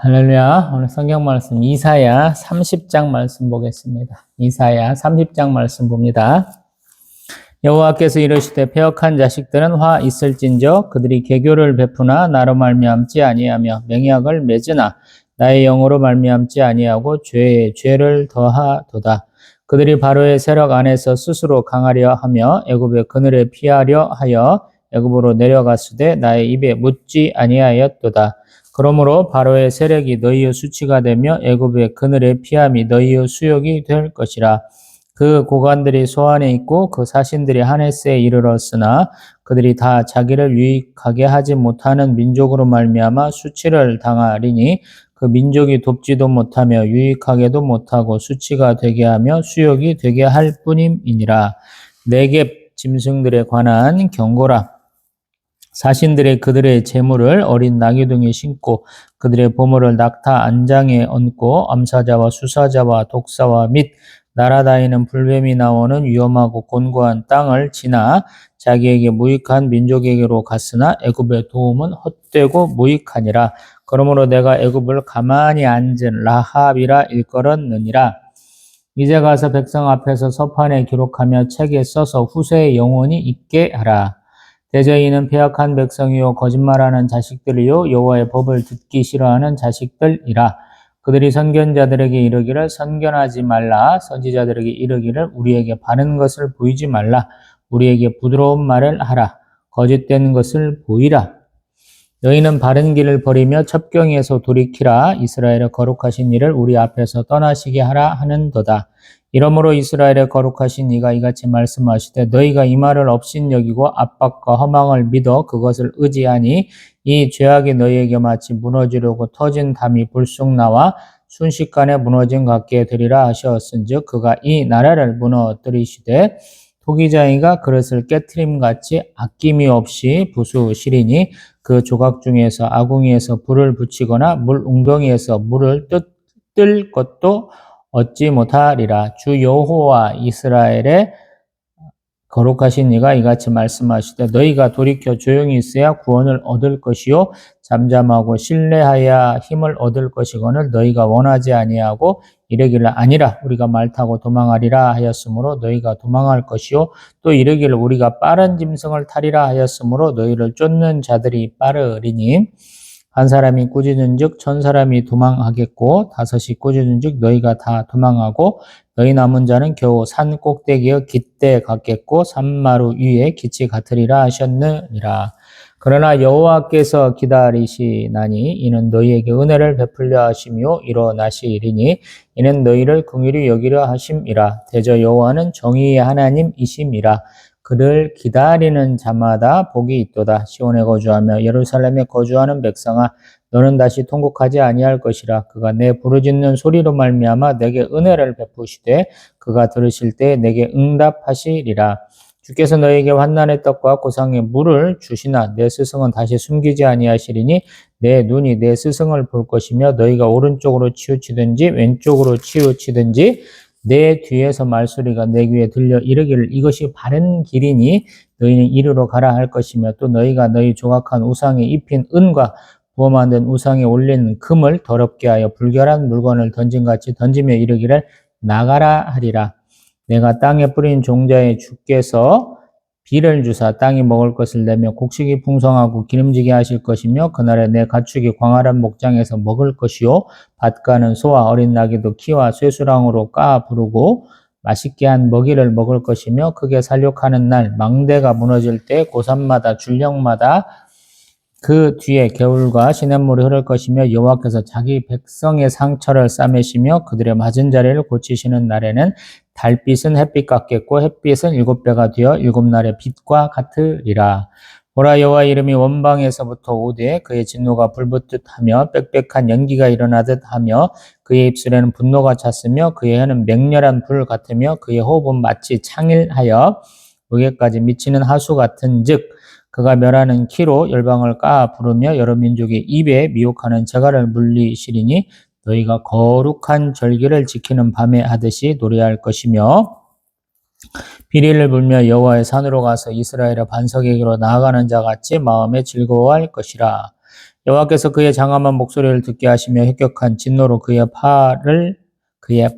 할렐루야. 오늘 성경 말씀 이사야 30장 말씀 보겠습니다. 이사야 30장 말씀 봅니다. 여호와께서 이르시되 패역한 자식들은 화 있을진저 그들이 계교를 베푸나 나로 말미암지 아니하며 맹약을 맺으나 나의 영으로 말미암지 아니하고 죄에 죄를 더하도다. 그들이 바로의 세력 안에서 스스로 강하려 하며 애굽의 그늘에 피하려 하여 애굽으로 내려갔으되 나의 입에 묻지 아니하였도다. 그러므로 바로의 세력이 너희의 수치가 되며 애굽의 그늘에 피함이 너희의 수욕이 될 것이라. 그 고관들이 소안에 있고 그 사신들이 하네스에 이르렀으나 그들이 다 자기를 유익하게 하지 못하는 민족으로 말미암아 수치를 당하리니 그 민족이 돕지도 못하며 유익하게도 못하고 수치가 되게 하며 수욕이 되게 할 뿐임이니라. 네겝 짐승들에 관한 경고라. 사신들의 그들의 재물을 어린 나귀둥이 신고 그들의 보물을 낙타 안장에 얹고 암사자와 수사자와 독사와 및 날아다니는 불뱀이 나오는 위험하고 곤고한 땅을 지나 자기에게 무익한 민족에게로 갔으나 애굽의 도움은 헛되고 무익하니라. 그러므로 내가 애굽을 가만히 앉은 라합이라 일컬었느니라. 이제 가서 백성 앞에서 서판에 기록하며 책에 써서 후세에 영원히 있게 하라. 대저희는 패역한 백성이요 거짓말하는 자식들이요 여호와의 법을 듣기 싫어하는 자식들이라. 그들이 선견자들에게 이르기를 선견하지 말라. 선지자들에게 이르기를 우리에게 바른 것을 보이지 말라. 우리에게 부드러운 말을 하라. 거짓된 것을 보이라. 너희는 바른 길을 버리며 첩경에서 돌이키라. 이스라엘의 거룩하신 이를 우리 앞에서 떠나시게 하라 하는도다. 이러므로 이스라엘의 거룩하신 이가 이같이 말씀하시되 너희가 이 말을 업신여기고 압박과 허망을 믿어 그것을 의지하니 이 죄악이 너희에게 마치 무너지려고 터진 담이 불쑥 나와 순식간에 무너진 같게 되리라 하셨은즉 그가 이 나라를 무너뜨리시되 토기장이가 그릇을 깨트림같이 아낌이 없이 부수시리니 그 조각 중에서 아궁이에서 불을 붙이거나 물 웅덩이에서 물을 뜰 것도 얻지 못하리라. 주 여호와 이스라엘의 거룩하신 이가 이같이 말씀하시되 너희가 돌이켜 조용히 있어야 구원을 얻을 것이요 잠잠하고 신뢰하여 힘을 얻을 것이거늘 너희가 원하지 아니하고 이르기를 아니라 우리가 말 타고 도망하리라 하였으므로 너희가 도망할 것이요 또 이르기를 우리가 빠른 짐승을 타리라 하였으므로 너희를 쫓는 자들이 빠르리니 한 사람이 꾸짖은즉 천 사람이 도망하겠고 다섯이 꾸짖은즉 너희가 다 도망하고 너희 남은 자는 겨우 산 꼭대기의 깃대 같겠고 산마루 위에 깃이 같으리라 하셨느니라. 그러나 여호와께서 기다리시나니 이는 너희에게 은혜를 베풀려 하시며 일어나시리니 이는 너희를 긍휼히 여기려 하심이라. 대저 여호와는 정의의 하나님이심이라. 그를 기다리는 자마다 복이 있도다. 시온에 거주하며 예루살렘에 거주하는 백성아 너는 다시 통곡하지 아니할 것이라. 그가 내 부르짖는 소리로 말미암아 내게 은혜를 베푸시되 그가 들으실 때 내게 응답하시리라. 주께서 너에게 환난의 떡과 고상의 물을 주시나 내 스승은 다시 숨기지 아니하시리니 내 눈이 내 스승을 볼 것이며 너희가 오른쪽으로 치우치든지 왼쪽으로 치우치든지 내 뒤에서 말소리가 내 귀에 들려 이르기를 이것이 바른 길이니 너희는 이리로 가라 할 것이며 또 너희가 너희 조각한 우상에 입힌 은과 부어 만든 우상에 올린 금을 더럽게 하여 불결한 물건을 던진같이 던지며 이르기를 나가라 하리라. 내가 땅에 뿌린 종자에 주께서 비를 주사 땅이 먹을 것을 내며 곡식이 풍성하고 기름지게 하실 것이며 그날에 내 가축이 광활한 목장에서 먹을 것이요 밭가는 소와 어린 나귀도 키와 쇠수랑으로 까 부르고 맛있게 한 먹이를 먹을 것이며 크게 살육하는 날 망대가 무너질 때 고산마다 줄령마다 그 뒤에 개울과 시냇물이 흐를 것이며 여호와께서 자기 백성의 상처를 싸매시며 그들의 맞은 자리를 고치시는 날에는 달빛은 햇빛 같겠고 햇빛은 7배가 되어 7날의 빛과 같으리라. 보라 여호와 이름이 원방에서부터 오되 그의 진노가 불붙듯 하며 빽빽한 연기가 일어나듯 하며 그의 입술에는 분노가 찼으며 그의 혀는 맹렬한 불 같으며 그의 호흡은 마치 창일하여 무게까지 미치는 하수 같은즉 그가 멸하는 키로 열방을 까 부르며 여러 민족의 입에 미혹하는 재갈을 물리시리니 너희가 거룩한 절기를 지키는 밤에 하듯이 노래할 것이며 비리를 불며 여호와의 산으로 가서 이스라엘의 반석에게로 나아가는 자 같이 마음에 즐거워할 것이라. 여호와께서 그의 장엄한 목소리를 듣게 하시며 획격한 진노로 그의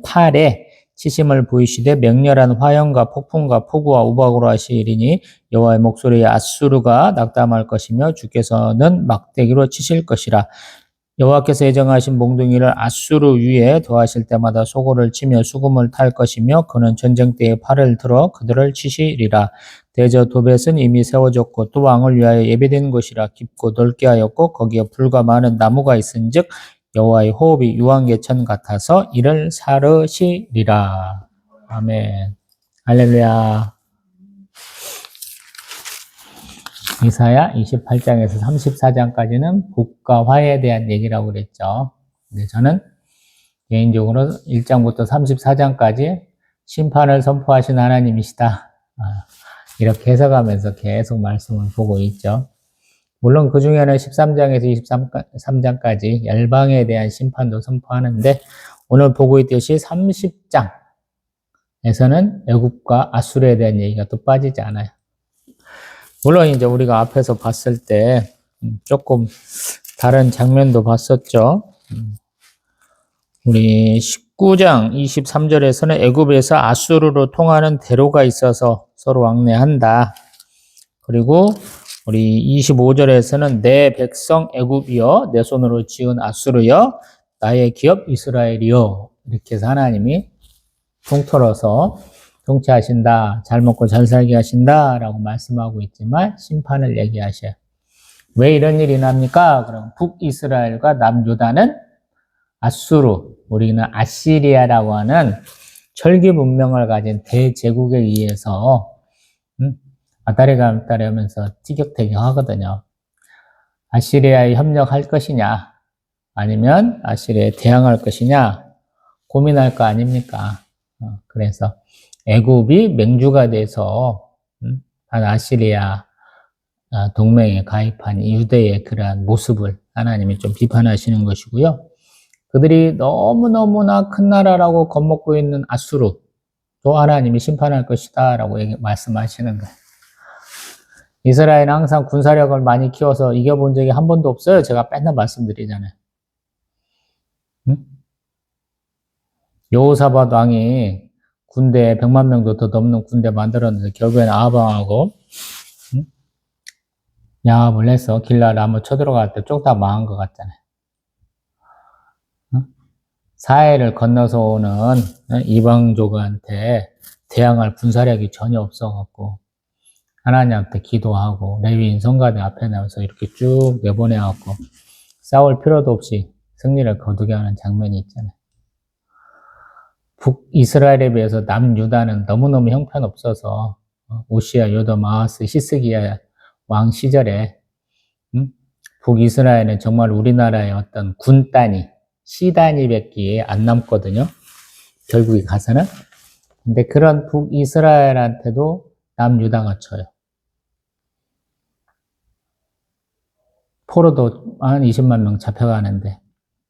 팔에 치심을 보이시되 맹렬한 화염과 폭풍과 폭우와 우박으로 하시리니 여호와의 목소리에 앗수르가 낙담할 것이며 주께서는 막대기로 치실 것이라. 여호와께서 예정하신 몽둥이를 앗수르 위에 더하실 때마다 소고를 치며 수금을 탈 것이며 그는 전쟁 때에 팔을 들어 그들을 치시리라. 대저 도벳은 이미 세워졌고 또 왕을 위하여 예배된 곳이라. 깊고 넓게 하였고 거기에 불과 많은 나무가 있은즉 여호와의 호흡이 유황개천 같아서 이를 사르시리라. 아멘. 할렐루야. 이사야 28장에서 34장까지는 북과 화에 대한 얘기라고 그랬죠. 근데 저는 개인적으로 1장부터 34장까지 심판을 선포하신 하나님이시다. 이렇게 해석하면서 계속 말씀을 보고 있죠. 물론 그 중에는 13장에서 23장까지 열방에 대한 심판도 선포하는데 오늘 보고 있듯이 30장에서는 애굽과 아수르에 대한 얘기가 또 빠지지 않아요. 물론 이제 우리가 앞에서 봤을 때 조금 다른 장면도 봤었죠. 우리 19장 23절에서는 애굽에서 아수르로 통하는 대로가 있어서 서로 왕래한다. 그리고 우리 25절에서는 내 백성 애굽이여 내 손으로 지은 아수르여 나의 기업 이스라엘이여 이렇게 해서 하나님이 통틀어서 통치하신다. 잘 먹고 잘 살게 하신다. 라고 말씀하고 있지만 심판을 얘기하셔요. 왜 이런 일이 납니까? 그럼 북이스라엘과 남유다는 아수르, 우리는 아시리아라고 하는 철기 문명을 가진 대제국에 의해서 아다리가 하면서 티격태격하거든요. 아시리아에 협력할 것이냐 아니면 아시리아에 대항할 것이냐 고민할 거 아닙니까? 그래서 애굽이 맹주가 돼서 아시리아 동맹에 가입한 유대의 그러한 모습을 하나님이 좀 비판하시는 것이고요. 그들이 너무너무나 큰 나라라고 겁먹고 있는 아수르 또 하나님이 심판할 것이다 라고 말씀하시는 거예요. 이스라엘은 항상 군사력을 많이 키워서 이겨본 적이 한 번도 없어요. 제가 맨날 말씀드리잖아요. 여호사밧 왕이 군대 100만 명도 더 넘는 군대 만들었는데 결국엔 아합 왕하고 야합을 해서 길라 라모 쳐들어갈 때 쪽 다 망한 것 같잖아요. 사해를 건너서 오는 이방족한테 대항할 군사력이 전혀 없어갖고 하나님한테 기도하고 레위인 성가대 앞에 나와서 이렇게 쭉 내보내갖고 싸울 필요도 없이 승리를 거두게 하는 장면이 있잖아요. 북이스라엘에 비해서 남유다는 너무너무 형편없어서 오시아, 요돔, 아하스, 히스기야 왕 시절에 북이스라엘은 정말 우리나라의 어떤 군 단위, 시 단위밖에 안 남거든요. 결국에 가서는. 근데 그런 북이스라엘한테도 남유다가 쳐요. 포로도 한 20만 명 잡혀가는데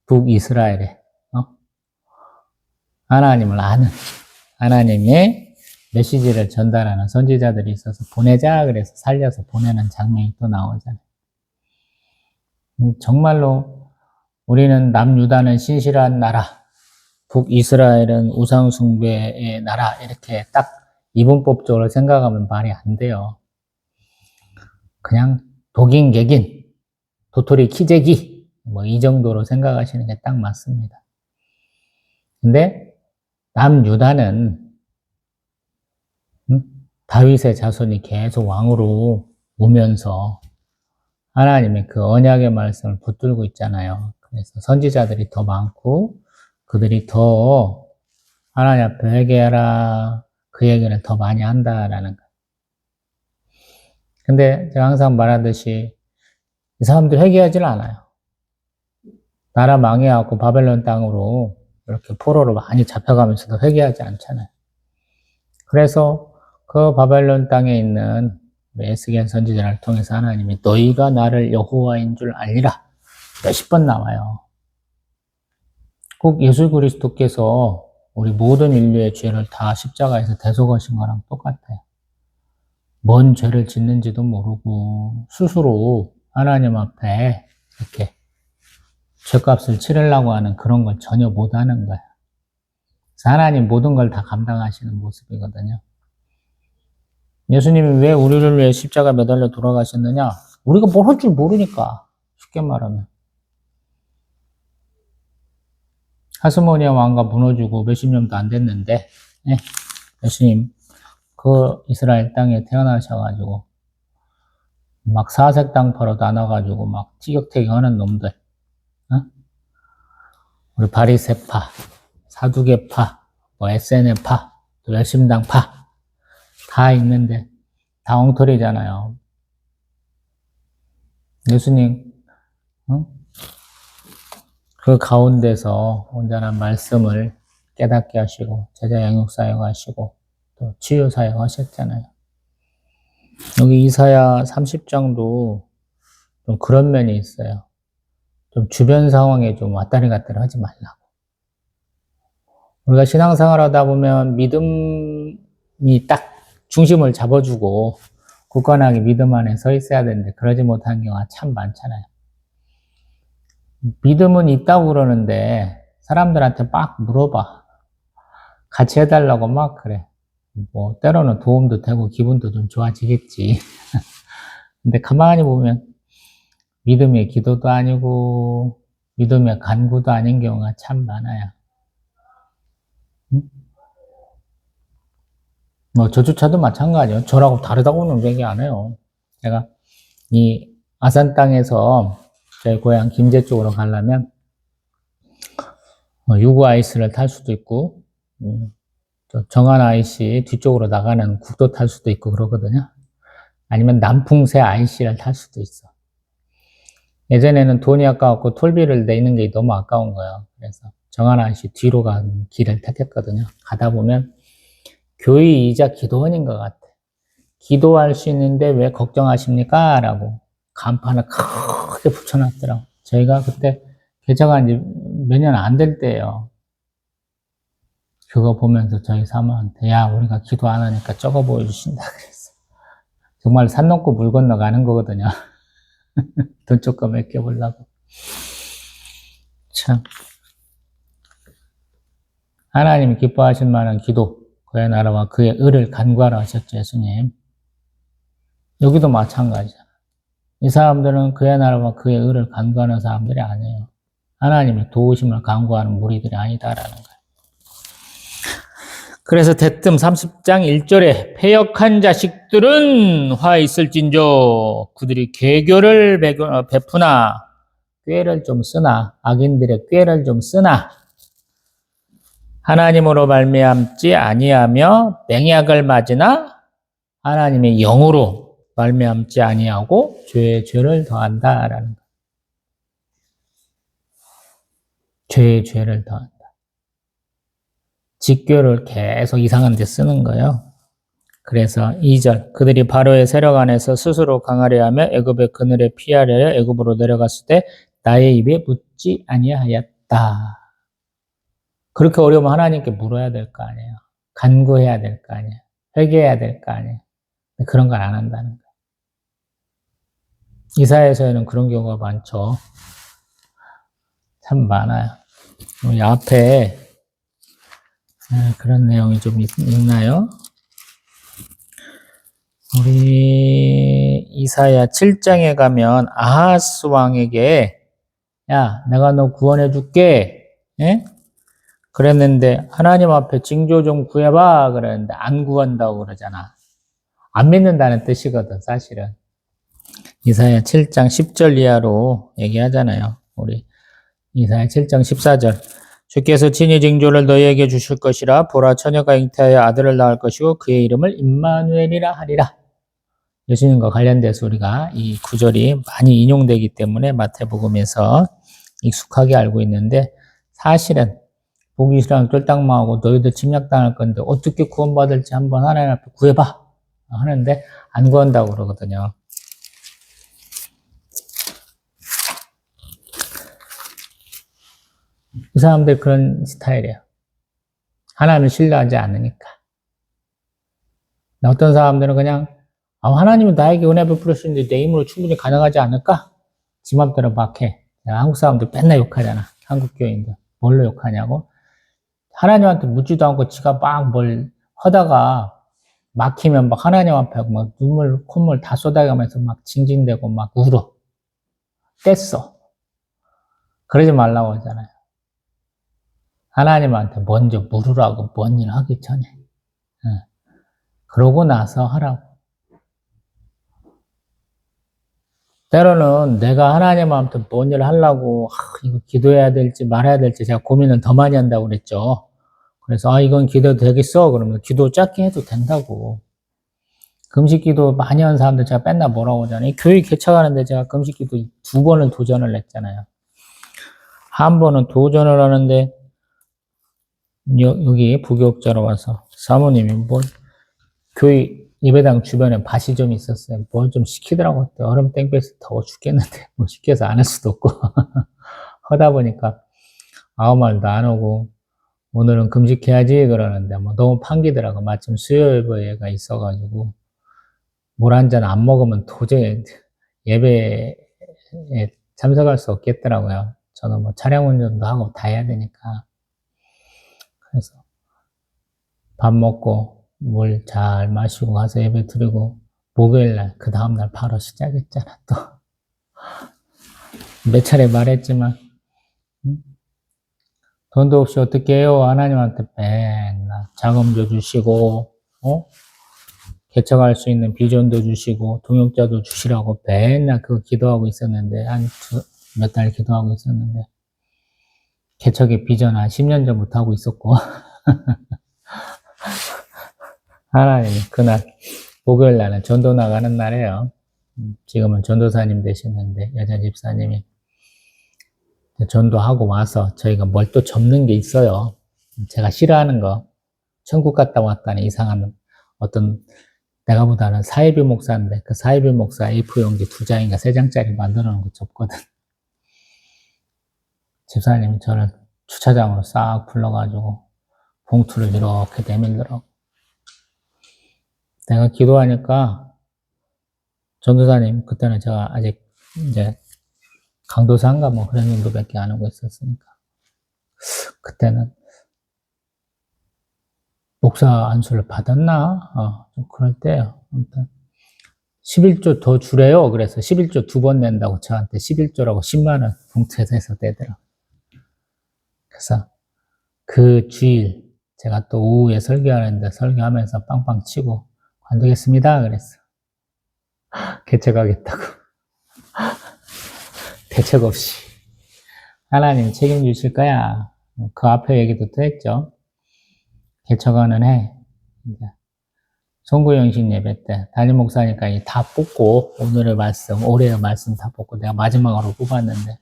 북이스라엘에 하나님을 아는 하나님의 메시지를 전달하는 선지자들이 있어서 보내자 그래서 살려서 보내는 장면이 또 나오잖아요. 정말로 우리는 남유다는 신실한 나라, 북이스라엘은 우상숭배의 나라 이렇게 딱 이분법적으로 생각하면 말이 안 돼요. 그냥 독인, 객인, 도토리, 키재기 뭐 이 정도로 생각하시는 게 딱 맞습니다. 근데 남유다는 다윗의 자손이 계속 왕으로 오면서 하나님의 그 언약의 말씀을 붙들고 있잖아요. 그래서 선지자들이 더 많고 그들이 더 하나님 앞에 회개하라 그 얘기를 더 많이 한다라는 거예요. 근데 제가 항상 말하듯이 이 사람들 회개하지를 않아요. 나라 망해갖고 바벨론 땅으로 이렇게 포로로 많이 잡혀가면서도 회개하지 않잖아요. 그래서 그 바벨론 땅에 있는 에스겔 선지자를 통해서 하나님이 너희가 나를 여호와인 줄 알리라 몇십 번 나와요. 꼭 예수 그리스도께서 우리 모든 인류의 죄를 다 십자가에서 대속하신 거랑 똑같아요. 뭔 죄를 짓는지도 모르고 스스로 하나님 앞에 이렇게 죗값을 치르려고 하는 그런 걸 전혀 못하는 거야. 하나님 모든 걸 다 감당하시는 모습이거든요. 예수님이 왜 우리를 위해 십자가 매달려 돌아가셨느냐? 우리가 뭘 할 줄 모르니까. 쉽게 말하면. 하스모니아 왕가 무너지고 몇십 년도 안 됐는데, 예, 예수님 그 이스라엘 땅에 태어나셔가지고 막 사색 당파로 나눠가지고 막 티격태격하는 놈들, 어? 우리 바리새파, 사두개파, 뭐 SNL파, 또 열심당파 다 있는데 다 엉터리잖아요. 예수님 그 가운데서 온전한 말씀을 깨닫게 하시고 제자 양육 사역하시고 또 치유 사역하셨잖아요. 여기 이사야 30장도 좀 그런 면이 있어요. 좀 주변 상황에 좀 왔다리 갔다리 하지 말라고. 우리가 신앙생활 하다 보면 믿음이 딱 중심을 잡아주고 굳건하게 믿음 안에 서 있어야 되는데 그러지 못한 경우가 참 많잖아요. 믿음은 있다고 그러는데 사람들한테 막 물어봐. 같이 해달라고 막 그래. 뭐 때로는 도움도 되고 기분도 좀 좋아지겠지. 근데 가만히 보면 믿음의 기도도 아니고 믿음의 간구도 아닌 경우가 참 많아요. 뭐 저조차도 마찬가지예요. 저라고 다르다고는 얘기 안 해요. 제가 이 아산 땅에서 저희 고향 김제 쪽으로 가려면 유구 아이스를 탈 수도 있고 또 정안 IC 뒤쪽으로 나가는 국도 탈 수도 있고 그러거든요. 아니면 남풍새 IC를 탈 수도 있어. 예전에는 돈이 아까웠고 톨비를 내는 게 너무 아까운 거예요. 그래서 정안 IC 뒤로 가는 길을 택했거든요. 가다 보면 교의이자 기도원인 것 같아. 기도할 수 있는데 왜 걱정하십니까? 라고 간판을 크게 붙여놨더라고. 저희가 그때 개척한 지 몇 년 안 될 때예요. 그거 보면서 저희 사모한테 야 우리가 기도 안 하니까 적어 보여주신다 그랬어. 정말 산 넘고 물 건너 가는 거거든요. 돈 조금 아껴보려고. 참 하나님이 기뻐하실 만한 기도 그의 나라와 그의 의를 간구하라 하셨죠. 예수님. 여기도 마찬가지잖아. 이 사람들은 그의 나라와 그의 의를 간구하는 사람들이 아니에요. 하나님의 도우심을 간구하는 무리들이 아니다라는 거예요. 그래서 대뜸 30장 1절에 패역한 자식들은 화 있을진저 그들이 개교를 베푸나 꾀를 좀 쓰나 악인들의 꾀를 좀 쓰나 하나님으로 말미암지 아니하며 맹약을 맞으나 하나님의 영으로 말미암지 아니하고 죄에 죄를 더한다라는 거예요. 죄에 죄를 더한다. 직교를 계속 이상한 데 쓰는 거예요. 그래서 2절 그들이 바로의 세력 안에서 스스로 강하려 하며 애굽의 그늘에 피하려 애굽으로 내려갔을 때 나의 입에 묻지 아니하였다. 그렇게 어려우면 하나님께 물어야 될 거 아니에요. 간구해야 될 거 아니에요. 회개해야 될 거 아니에요. 그런 걸 안 한다는 거예요. 이사야서에는 그런 경우가 많죠. 참 많아요. 여기 앞에 그런 내용이 좀 있나요? 우리 이사야 7장에 가면 아하스 왕에게 야 내가 너 구원해 줄게 그랬는데 하나님 앞에 징조 좀 구해봐 그랬는데 안 구한다고 그러잖아. 안 믿는다는 뜻이거든 사실은. 이사야 7장 10절 이하로 얘기하잖아요. 우리 이사야 7장 14절 주께서 친히 징조를 너희에게 주실 것이라 보라 처녀가 잉태하여 아들을 낳을 것이고 그의 이름을 임마누엘이라 하리라. 예수님과 관련돼서 우리가 이 구절이 많이 인용되기 때문에 마태복음에서 익숙하게 알고 있는데 사실은 보기 싫으면 쫄딱망하고 너희들 침략당할 건데 어떻게 구원받을지 한번 하나님 앞에 구해봐 하는데 안 구한다고 그러거든요. 이 사람들 그런 스타일이에요. 하나님을 신뢰하지 않으니까. 어떤 사람들은 그냥 하나님은 나에게 은혜 베풀으시는데 내 힘으로 충분히 가능하지 않을까? 지 맘대로 막 해. 한국 사람들 맨날 욕하잖아. 한국 교인들. 뭘로 욕하냐고? 하나님한테 묻지도 않고 지가 막 뭘 하다가 막히면 막 하나님 앞에 막 눈물, 콧물 다 쏟아가면서 막 징징대고 막 울어. 뗐어. 그러지 말라고 하잖아요. 하나님한테 먼저 물으라고, 뭔 일 하기 전에. 그러고 나서 하라고. 때로는 내가 하나님한테 뭔 일 하려고, 이거 기도해야 될지 말아야 될지 제가 고민을 더 많이 한다고 그랬죠. 그래서, 이건 기도도 되겠어? 그러면 기도 짧게 해도 된다고. 금식 기도 많이 하는 사람들 제가 맨날 뭐라고 하잖아요. 교회 개척하는데 제가 금식 기도 2번을 도전을 했잖아요. 한 번은 도전을 하는데, 여기 부교육자로 와서 사모님이 교회 예배당 주변에 밭이 좀 있었어요. 뭘 좀 시키더라고. 얼음 땡볕에 더워 죽겠는데 뭐 시켜서 안 할 수도 없고 하다 보니까 아무 말도 안 오고 오늘은 금식해야지 그러는데 뭐 너무 판기더라고. 마침 수요예배가 있어가지고 물 한 잔 안 먹으면 도저히 예배에 참석할 수 없겠더라고요. 저는 뭐 차량 운전도 하고 다 해야 되니까. 그래서 밥 먹고 물 잘 마시고 가서 예배 드리고 목요일날 그 다음날 바로 시작했잖아. 또 몇 차례 말했지만 돈도 없이 어떻게 해요? 하나님한테 맨날 자금도 주시고 개척할 수 있는 비전도 주시고 동역자도 주시라고 맨날 그거 기도하고 있었는데 몇 달 기도하고 있었는데 개척의 비전 한 10년 전부터 하고 있었고 하나님이 그날 목요일 날은 전도 나가는 날이에요. 지금은 전도사님 되시는데 여자 집사님이 전도하고 와서 저희가 뭘 또 접는 게 있어요. 제가 싫어하는 거 천국 갔다 왔다는 이상한 어떤 내가 보다는 사이비 목사인데 그 사이비 목사 A4 용지 2장인가 3장짜리 만들어 놓은 거 접거든. 집사님이 저를 주차장으로 싹 불러가지고 봉투를 이렇게 내밀더라고. 내가 기도하니까 전도사님, 그때는 제가 아직 이제 강도사인가 뭐 그런 정도밖에 안 하고 있었으니까. 그때는 목사 안수를 받았나? 좀 그럴 때요. 아무튼 11조 더 주래요. 그래서 11조 2번 낸다고 저한테 11조라고 10만 원 봉투에서 해서 떼더라고요. 그래서 그 주일 제가 또 오후에 설교하는데 설교하면서 빵빵 치고 관두겠습니다. 그랬어. 개척하겠다고. 대책 없이. 하나님 책임주실 거야. 그 앞에 얘기도 또 했죠. 개척하는 해. 송구영신 예배 때 담임 목사니까 다 뽑고 오늘의 말씀, 올해의 말씀 다 뽑고 내가 마지막으로 뽑았는데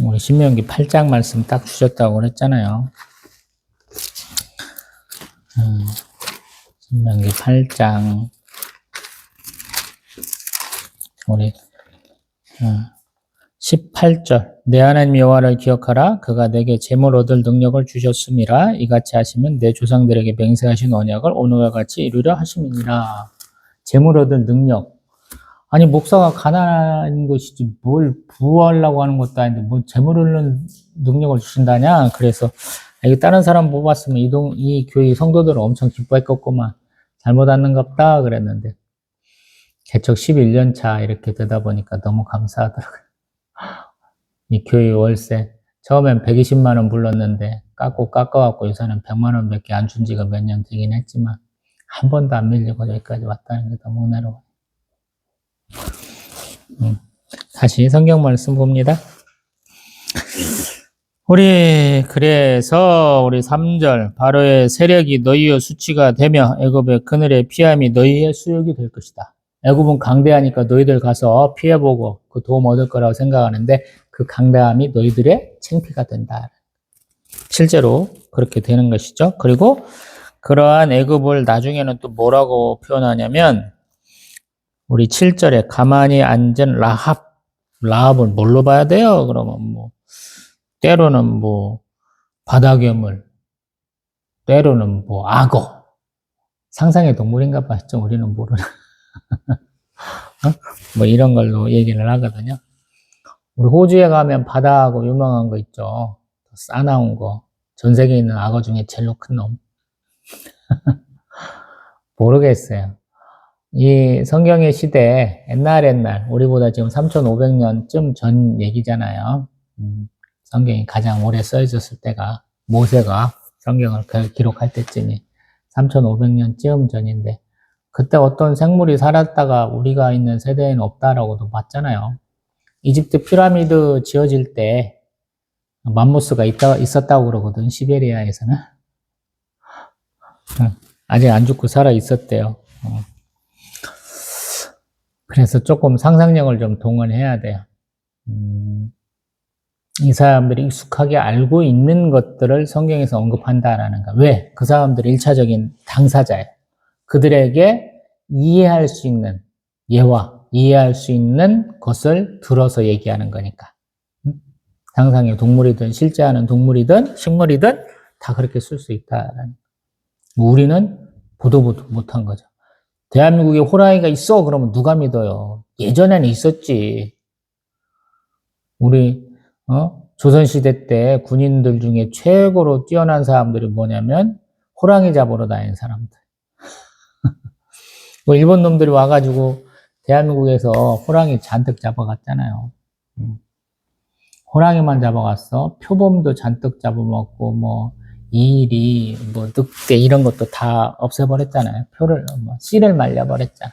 우리 신명기 8장 말씀 딱 주셨다고 그랬잖아요. 신명기 8장 우리 18절 내 하나님 여호와를 기억하라 그가 내게 재물 얻을 능력을 주셨음이라 이같이 하시면 내 조상들에게 맹세하신 언약을 오늘과 같이 이루려 하심이니라. 재물 얻을 능력. 아니 목사가 가난한 것이지 뭘 부하려고 하는 것도 아닌데 뭐 재물 얻는 능력을 주신다냐. 그래서 이거 다른 사람 뽑았으면 이 교회 성도들은 엄청 기뻐했겠구만. 잘못 왔는갑다 그랬는데 개척 11년 차 이렇게 되다 보니까 너무 감사하더라고요. 이 교회 월세 처음엔 120만 원 불렀는데 깎아갖고 요새는 100만 원밖에 안 준 지가 몇 년 되긴 했지만 한 번도 안 밀리고 여기까지 왔다는 게 너무 은혜로워요. 다시 성경 말씀 봅니다. 그래서 우리 3절 바로의 세력이 너희의 수치가 되며 애굽의 그늘의 피함이 너희의 수욕이 될 것이다. 애굽은 강대하니까 너희들 가서 피해보고 그 도움 얻을 거라고 생각하는데 그 강대함이 너희들의 창피가 된다. 실제로 그렇게 되는 것이죠. 그리고 그러한 애굽을 나중에는 또 뭐라고 표현하냐면 우리 7절에 가만히 앉은 라합을 뭘로 봐야 돼요? 그러면 뭐 때로는 뭐 바다괴물, 때로는 뭐 악어, 상상의 동물인가 봐. 좀 우리는 모르나. 뭐 이런 걸로 얘기를 하거든요. 우리 호주에 가면 바다하고 유명한 거 있죠. 싸나운 거. 전 세계에 있는 악어 중에 제일 큰 놈. 모르겠어요. 이 성경의 시대, 옛날, 우리보다 지금 3500년쯤 전 얘기잖아요. 성경이 가장 오래 써있었을 때가, 모세가 성경을 기록할 때쯤이 3500년쯤 전인데, 그때 어떤 생물이 살았다가 우리가 있는 세대에는 없다라고도 봤잖아요. 이집트 피라미드 지어질 때 맘모스가 있었다고 그러거든, 시베리아에서는. 아직 안 죽고 살아 있었대요. 그래서 조금 상상력을 좀 동원해야 돼요. 이 사람들이 익숙하게 알고 있는 것들을 성경에서 언급한다라는 거. 왜? 그 사람들이 1차적인 당사자예요. 그들에게 이해할 수 있는 예화, 이해할 수 있는 것을 들어서 얘기하는 거니까. 상상의 동물이든 실제하는 동물이든 식물이든 다 그렇게 쓸 수 있다라는. 우리는 보도 못한 거죠. 대한민국에 호랑이가 있어? 그러면 누가 믿어요? 예전에는 있었지. 우리 조선시대 때 군인들 중에 최고로 뛰어난 사람들이 뭐냐면 호랑이 잡으러 다니는 사람들. 뭐 일본 놈들이 와가지고 대한민국에서 호랑이 잔뜩 잡아갔잖아요. 호랑이만 잡아갔어. 표범도 잔뜩 잡아먹고 뭐 이리 뭐 늑대 이런 것도 다 없애버렸잖아요. 씨를 말려버렸잖아.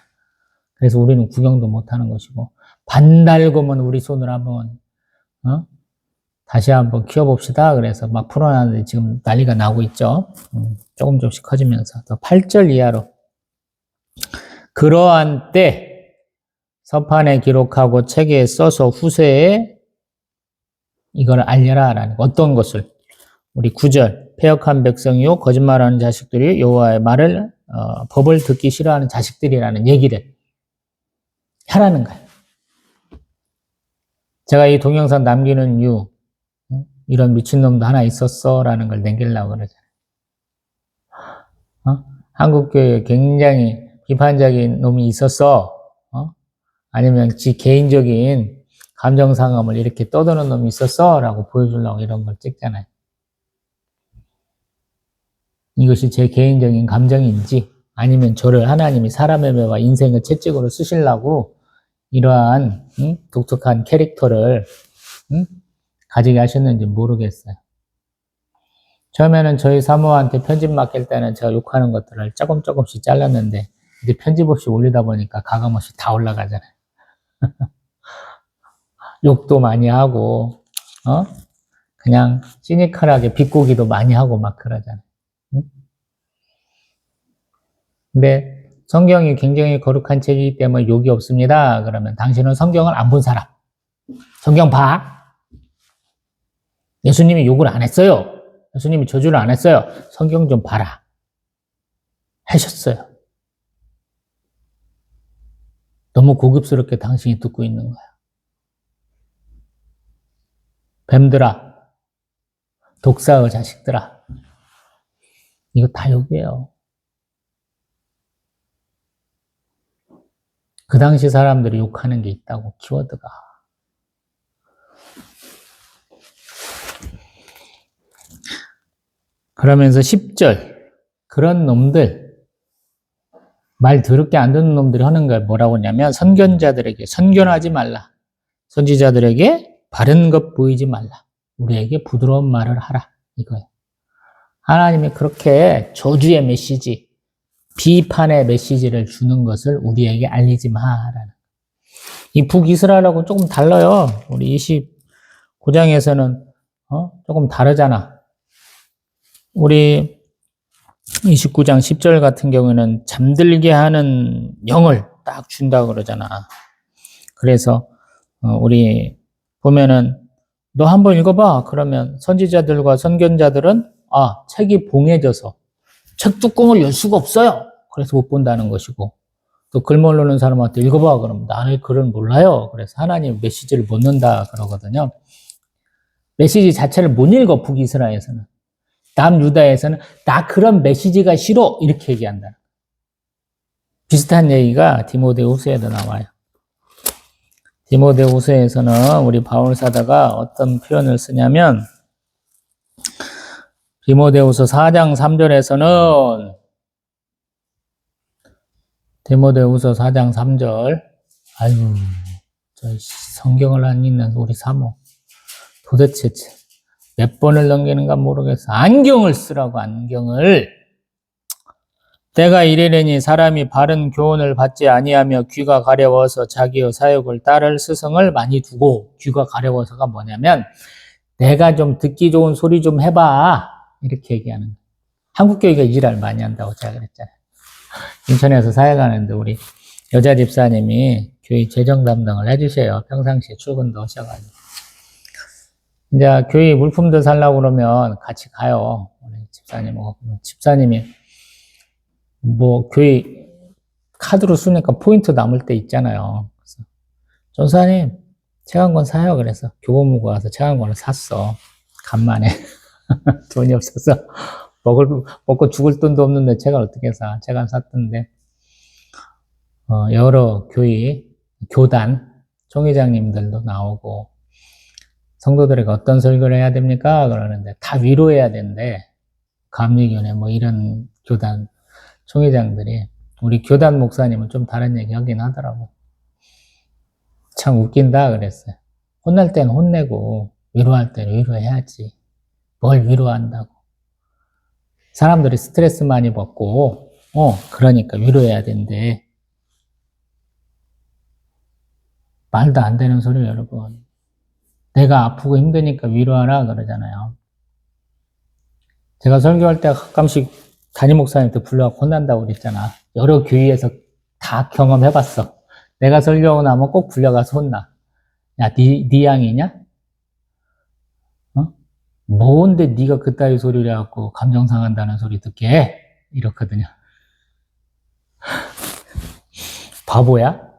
그래서 우리는 구경도 못하는 것이고, 반달곰은 우리 손으로 한번 다시 한번 키워봅시다. 그래서 막 풀어놨는데 지금 난리가 나고 있죠. 조금씩 커지면서. 또 8절 이하로. 그러한 때 서판에 기록하고 책에 써서 후세에 이걸 알려라 라는 어떤 것을. 우리 9절 패역한 백성이요 거짓말하는 자식들이 여호와의 말을 법을 듣기 싫어하는 자식들이라는 얘기를 하라는 거예요. 제가 이 동영상 남기는 이유, 이런 미친놈도 하나 있었어 라는 걸 남기려고 그러잖아요. 한국교회에 굉장히 비판적인 놈이 있었어. 아니면 지 개인적인 감정상함을 이렇게 떠드는 놈이 있었어 라고 보여주려고 이런 걸 찍잖아요. 이것이 제 개인적인 감정인지 아니면 저를 하나님이 사람의 매와 인생의 채찍으로 쓰시려고 이러한 독특한 캐릭터를 가지게 하셨는지 모르겠어요. 처음에는 저희 사모한테 편집 맡길 때는 제가 욕하는 것들을 조금씩 잘랐는데 이제 편집 없이 올리다 보니까 가감없이 다 올라가잖아요. 욕도 많이 하고 그냥 시니컬하게 비꼬기도 많이 하고 막 그러잖아요. 근데 성경이 굉장히 거룩한 책이기 때문에 욕이 없습니다. 그러면 당신은 성경을 안 본 사람. 성경 봐. 예수님이 욕을 안 했어요. 예수님이 저주를 안 했어요. 성경 좀 봐라. 하셨어요. 너무 고급스럽게 당신이 듣고 있는 거야. 뱀들아, 독사의 자식들아. 이거 다 욕이에요. 그 당시 사람들이 욕하는 게 있다고, 키워드가. 그러면서 10절, 그런 놈들, 말 더럽게 안 듣는 놈들이 하는 걸 뭐라고 하냐면, 선견자들에게 선견하지 말라. 선지자들에게 바른 것 보이지 말라. 우리에게 부드러운 말을 하라. 이거예요. 하나님이 그렇게 저주의 메시지, 비판의 메시지를 주는 것을 우리에게 알리지 마라는. 이 북이스라엘하고 조금 달라요. 우리 29장에서는 조금 다르잖아. 우리 29장 10절 같은 경우에는 잠들게 하는 영을 딱 준다고 그러잖아. 그래서 우리 보면은 너 한번 읽어봐. 그러면 선지자들과 선견자들은 책이 봉해져서 책 뚜껑을 열 수가 없어요. 그래서 못 본다는 것이고, 또 글 모르는 사람한테 읽어봐. 그러면 나는 글을 몰라요. 그래서 하나님 메시지를 못 넣는다 그러거든요. 메시지 자체를 못 읽어, 북이스라엘에서는. 남유다에서는 나 그런 메시지가 싫어. 이렇게 얘기한다. 비슷한 얘기가 디모데 후서에도 나와요. 디모데후서에서는 우리 바울 사도가 어떤 표현을 쓰냐면 디모데후서 4장 3절에서는 디모데후서 4장 3절 아유 저 성경을 안 읽는 우리 사모 도대체 몇 번을 넘기는가 모르겠어. 안경을 쓰라고 안경을. 때가 이르려니 사람이 바른 교훈을 받지 아니하며 귀가 가려워서 자기의 사욕을 따를 스승을 많이 두고. 귀가 가려워서가 뭐냐면 내가 좀 듣기 좋은 소리 좀 해봐 이렇게 얘기하는 거예요. 한국교회가 이 지랄 많이 한다고 제가 그랬잖아요. 인천에서 사역하는데 우리 여자 집사님이 교회 재정 담당을 해주세요. 평상시에 출근도 하셔가지고 이제 교회 물품들 살라고 그러면 같이 가요. 우리 집사님하고. 집사님이 뭐 교회 카드로 쓰니까 포인트 남을 때 있잖아요. 그래서 전사님 책 한 권 사요. 그래서 교보문고 가서 책 한 권을 샀어. 간만에 돈이 없어서 먹고 죽을 돈도 없는데 책을 어떻게 사? 책 안 샀던데 여러 교회 교단 총회장님들도 나오고 성도들에게 어떤 설교를 해야 됩니까? 그러는데 다 위로해야 된대. 감리교회 뭐 이런 교단 총회장들이 우리 교단 목사님은 좀 다른 얘기 하긴 하더라고. 참 웃긴다 그랬어요. 혼날 땐 혼내고 위로할 땐 위로해야지. 뭘 위로한다고. 사람들이 스트레스 많이 받고 그러니까 위로해야 된대. 말도 안 되는 소리 여러분. 내가 아프고 힘드니까 위로하라 그러잖아요. 제가 설교할 때 가끔씩 담임 목사님한테 불러갖고 혼난다고 그랬잖아. 여러 교회에서 다 경험해봤어. 내가 설교하고 나면 꼭 불려가서 혼나. 야, 네 양이냐? 뭔데 네가 그따위 소리를 해갖고 감정 상한다는 소리 듣게 해? 이렇거든요. 바보야?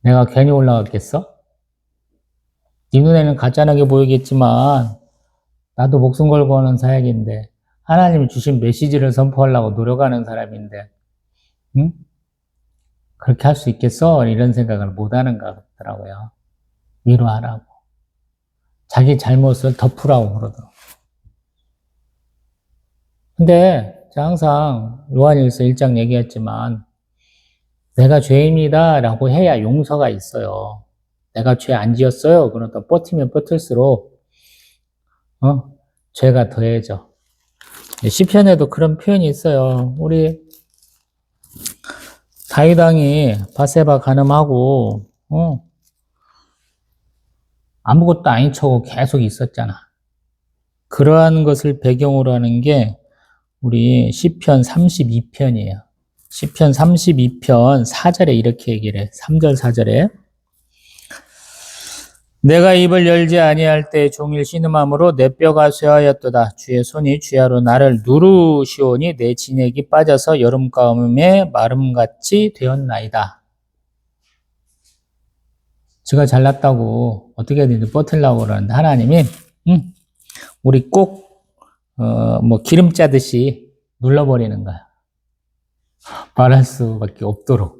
내가 괜히 올라갔겠어? 네 눈에는 가짜나게 보이겠지만 나도 목숨 걸고 하는 사역인데 하나님이 주신 메시지를 선포하려고 노력하는 사람인데 응? 그렇게 할 수 있겠어? 이런 생각을 못하는 것 같더라고요. 위로하라고. 자기 잘못을 덮으라고 그러더라고요. 근데 제가 항상 요한일서 1장 얘기했지만 내가 죄인이다 라고 해야 용서가 있어요. 내가 죄 안 지었어요. 그러다 버티면 버틸수록 죄가 더해져. 시편에도 그런 표현이 있어요. 우리 다윗 왕이 바세바 간음하고 아무것도 아닌 척하고 계속 있었잖아. 그러한 것을 배경으로 하는 게 우리 시편 32편이에요. 시편 32편 4절에 이렇게 얘기를 해. 3절 4절에 내가 입을 열지 아니할 때 종일 신음함으로 내 뼈가 쇠하였도다. 주의 손이 주야로 나를 누르시오니 내 진액이 빠져서 여름가음에 마름같이 되었나이다. 제가 잘났다고 어떻게든 버틸려고 그러는데 하나님이 우리 꼭 뭐 기름 짜듯이 눌러버리는 거야. 말할 수밖에 없도록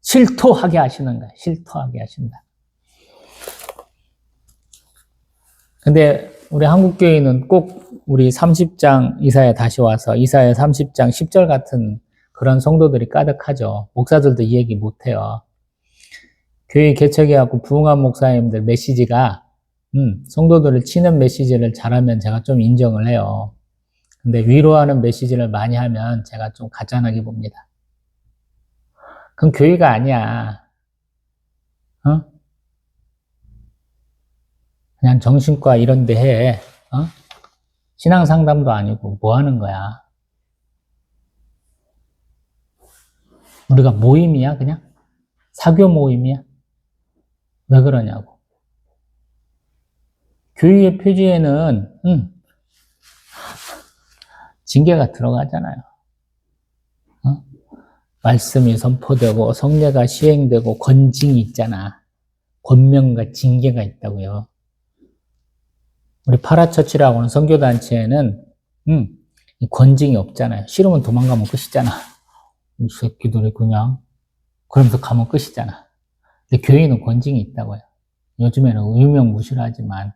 실토하게 하시는 거야. 실토하게 하신다. 근데 우리 한국교회는 꼭 우리 30장 이사야 다시 와서 이사야 30장 10절 같은 그런 성도들이 가득하죠. 목사들도 이 얘기 못해요. 교회 개척해갖고 부흥한 목사님들 메시지가 성도들을 치는 메시지를 잘하면 제가 좀 인정을 해요. 근데 위로하는 메시지를 많이 하면 제가 좀 가짠하게 봅니다. 그건 교회가 아니야. 그냥 정신과 이런 데 해. 신앙 상담도 아니고 뭐 하는 거야? 우리가 모임이야, 그냥? 사교 모임이야? 왜 그러냐고. 교회의 표지에는 징계가 들어가잖아요. 말씀이 선포되고 성례가 시행되고 권징이 있잖아. 권명과 징계가 있다고요. 우리 파라처치라고 하는 선교단체에는 권징이 없잖아요. 싫으면 도망가면 끝이잖아. 이 새끼들이 그냥 그러면서 가면 끝이잖아. 근데 교회는 권징이 있다고요. 요즘에는 유명무실하지만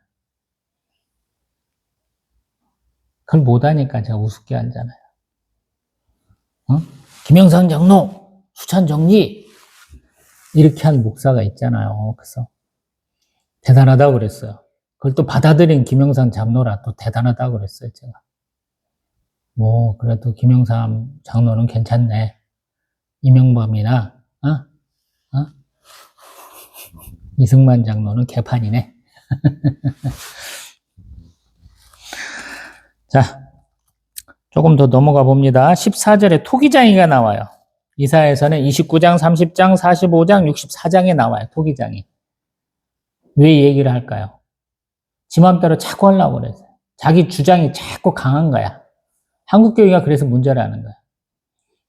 그걸 못하니까 제가 우습게 하잖아요. 김영삼 장로 수찬 정리 이렇게 한 목사가 있잖아요. 그래서 대단하다고 그랬어요. 그걸 또 받아들인 김영삼 장로라 또 대단하다고 그랬어요. 제가 뭐 그래도 김영삼 장로는 괜찮네. 이명범이나 이승만 장로는 개판이네. 자, 조금 더 넘어가 봅니다. 14절에 토기장이가 나와요. 이사야서는 29장, 30장, 45장, 64장에 나와요. 토기장이. 왜 이 얘기를 할까요? 지 맘대로 자꾸 하려고 그래서. 자기 주장이 자꾸 강한 거야. 한국교회가 그래서 문제라는 거야.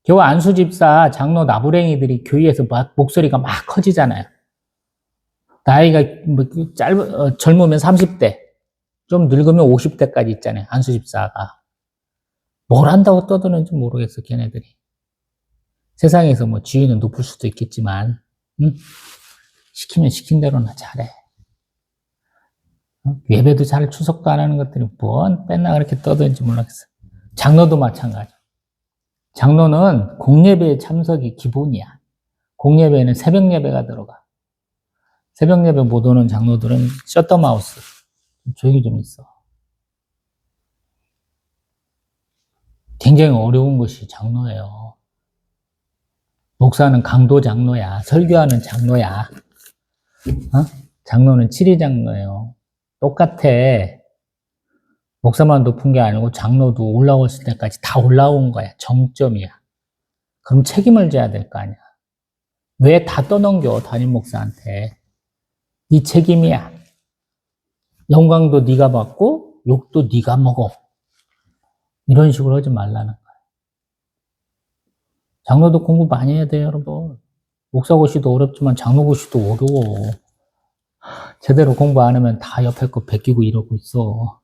겨우 안수집사 장로 나부랭이들이 교회에서 목소리가 막 커지잖아요. 나이가 젊으면 30대, 좀 늙으면 50대까지 있잖아요. 안수집사가. 뭘 한다고 떠드는지 모르겠어, 걔네들이. 세상에서 뭐 지위는 높을 수도 있겠지만, 시키면 시킨 대로는 잘해. 예배도 잘 추석도 안 하는 것들이 뭔 맨날 그렇게 떠드는지 모르겠어. 장로도 마찬가지. 장로는 공예배에 참석이 기본이야. 공예배에는 새벽 예배가 들어가. 새벽 예배 못 오는 장로들은 셔터마우스. 조용히 좀 있어. 굉장히 어려운 것이 장로예요. 목사는 강도 장로야. 설교하는 장로야. 장로는 치리 장로예요. 똑같아. 목사만 높은 게 아니고 장로도 올라왔을 때까지 다 올라온 거야. 정점이야. 그럼 책임을 져야 될 거 아니야. 왜 다 떠넘겨 담임 목사한테. 네 책임이야. 영광도 네가 받고 욕도 네가 먹어. 이런 식으로 하지 말라는 거야. 장로도 공부 많이 해야 돼요, 여러분. 목사고시도 어렵지만 장로고시도 어려워. 제대로 공부 안 하면 다 옆에 거 베끼고 이러고 있어.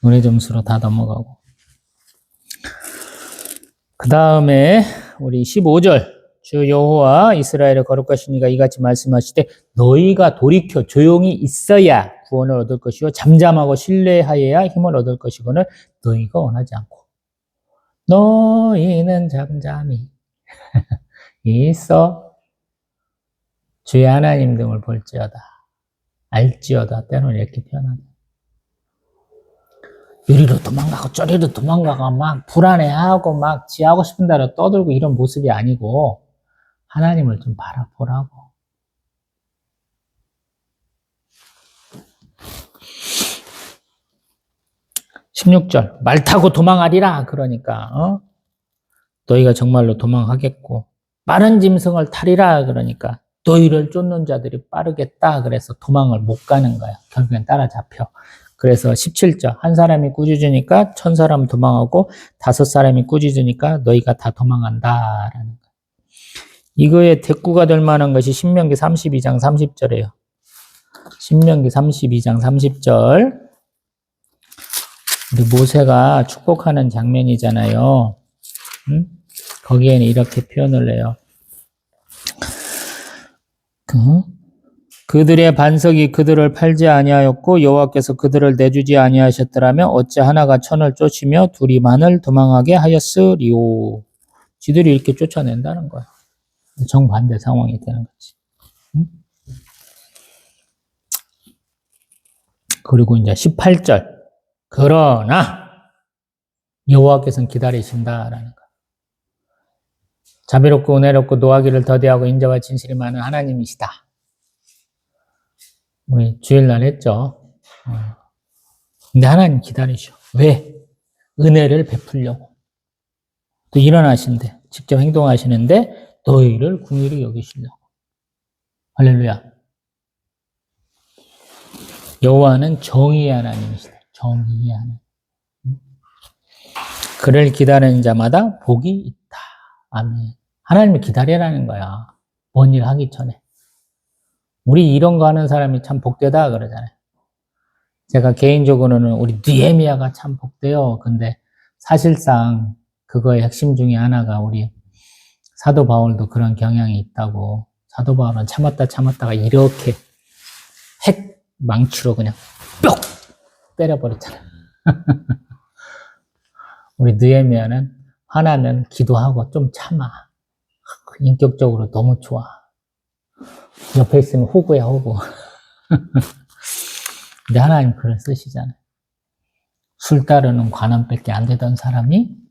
은혜 점수로 다 넘어가고. 그 다음에 우리 15절. 주 여호와 이스라엘의 거룩하신 이가 이같이 말씀하시되 너희가 돌이켜 조용히 있어야 구원을 얻을 것이요 잠잠하고 신뢰하여야 힘을 얻을 것이거늘 너희가 원하지 않고 너희는 잠잠히 있어 주의 하나님 등을 볼지어다 알지어다 때로는 이렇게 표현합니다. 이리로 도망가고 저리로 도망가고 막 불안해하고 막 지하고 싶은 대로 떠들고 이런 모습이 아니고 하나님을 좀 바라보라고. (16절) 말 타고 도망하리라. 그러니까 너희가 정말로 도망하겠고 빠른 짐승을 타리라. 그러니까 너희를 쫓는 자들이 빠르겠다. 그래서 도망을 못 가는 거야. 결국엔 따라잡혀. 그래서 17절 한 사람이 꾸짖으니까 1000사람 도망하고 5사람이 꾸짖으니까 너희가 다 도망간다라는 거야. 이거에 대꾸가 될 만한 것이 신명기 32장 30절이에요. 신명기 32장 30절. 우리 모세가 축복하는 장면이잖아요. 거기에는 이렇게 표현을 해요. 그들의 반석이 그들을 팔지 아니하였고 여호와께서 그들을 내주지 아니하셨더라면 어찌 하나가 천을 쫓으며 둘이 만을 도망하게 하였으리오. 지들이 이렇게 쫓아낸다는 거야. 정반대 상황이 되는 거지. 그리고 이제 18절. 그러나 여호와께서는 기다리신다라는 거. 자비롭고 은혜롭고 노하기를 더디하고 인자와 진실이 많은 하나님이시다. 우리 주일날 했죠. 근데 하나님 기다리셔. 왜? 은혜를 베풀려고. 또 일어나신대. 직접 행동하시는데 너희를 긍휼히 여기시려고. 할렐루야. 여호와는 정의의 하나님이시다. 정의의 하나님. 그를 기다리는 자마다 복이 있다. 아멘. 하나님을 기다리라는 거야. 뭔 일 하기 전에. 우리 이런 거 하는 사람이 참 복되다 그러잖아요. 제가 개인적으로는 우리 느헤미야가 참 복돼요. 근데 사실상 그거의 핵심 중에 하나가 우리 사도 바울도 그런 경향이 있다고. 사도 바울은 참았다가 이렇게 핵 망치로 그냥 뿅 때려버렸잖아. 우리 느헤미야는 화나면 기도하고 좀 참아. 인격적으로 너무 좋아. 옆에 있으면 호구야, 호구. 근데 하나님 글을 쓰시잖아요. 술 따르는 관원밖에 안 되던 사람이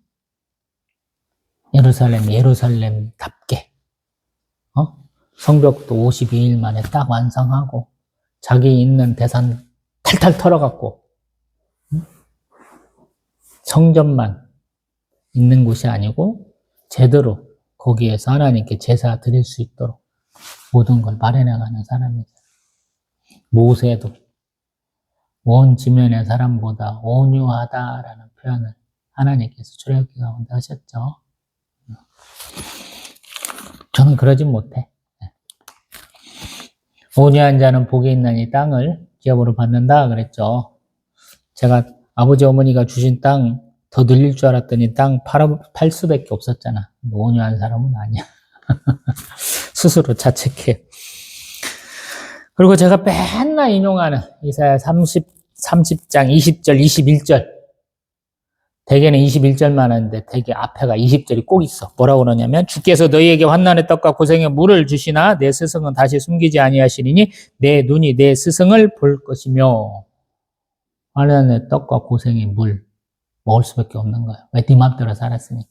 예루살렘답게 성벽도 52일 만에 딱 완성하고 자기 있는 대산 탈탈 털어갖고 성전만 있는 곳이 아니고 제대로 거기에서 하나님께 제사 드릴 수 있도록 모든 걸 마련해가는 사람이죠. 모세도 온 지면의 사람보다 온유하다라는 표현을 하나님께서 출애굽기 가운데 하셨죠. 저는 그러진 못해. 온유한 자는 복이 있나니 땅을 기업으로 받는다 그랬죠. 제가 아버지 어머니가 주신 땅 더 늘릴 줄 알았더니 땅 팔 수밖에 없었잖아. 온유한 사람은 아니야. 스스로 자책해. 그리고 제가 맨날 인용하는 이사야 30장 20절, 21절. 대개는 21절만 하는데 대개 앞에가 20절이 꼭 있어. 뭐라고 그러냐면 주께서 너희에게 환난의 떡과 고생의 물을 주시나 내 스승은 다시 숨기지 아니하시리니 내 눈이 내 스승을 볼 것이며. 환난의 떡과 고생의 물 먹을 수밖에 없는 거예요. 왜? 네 맘대로 살았으니까.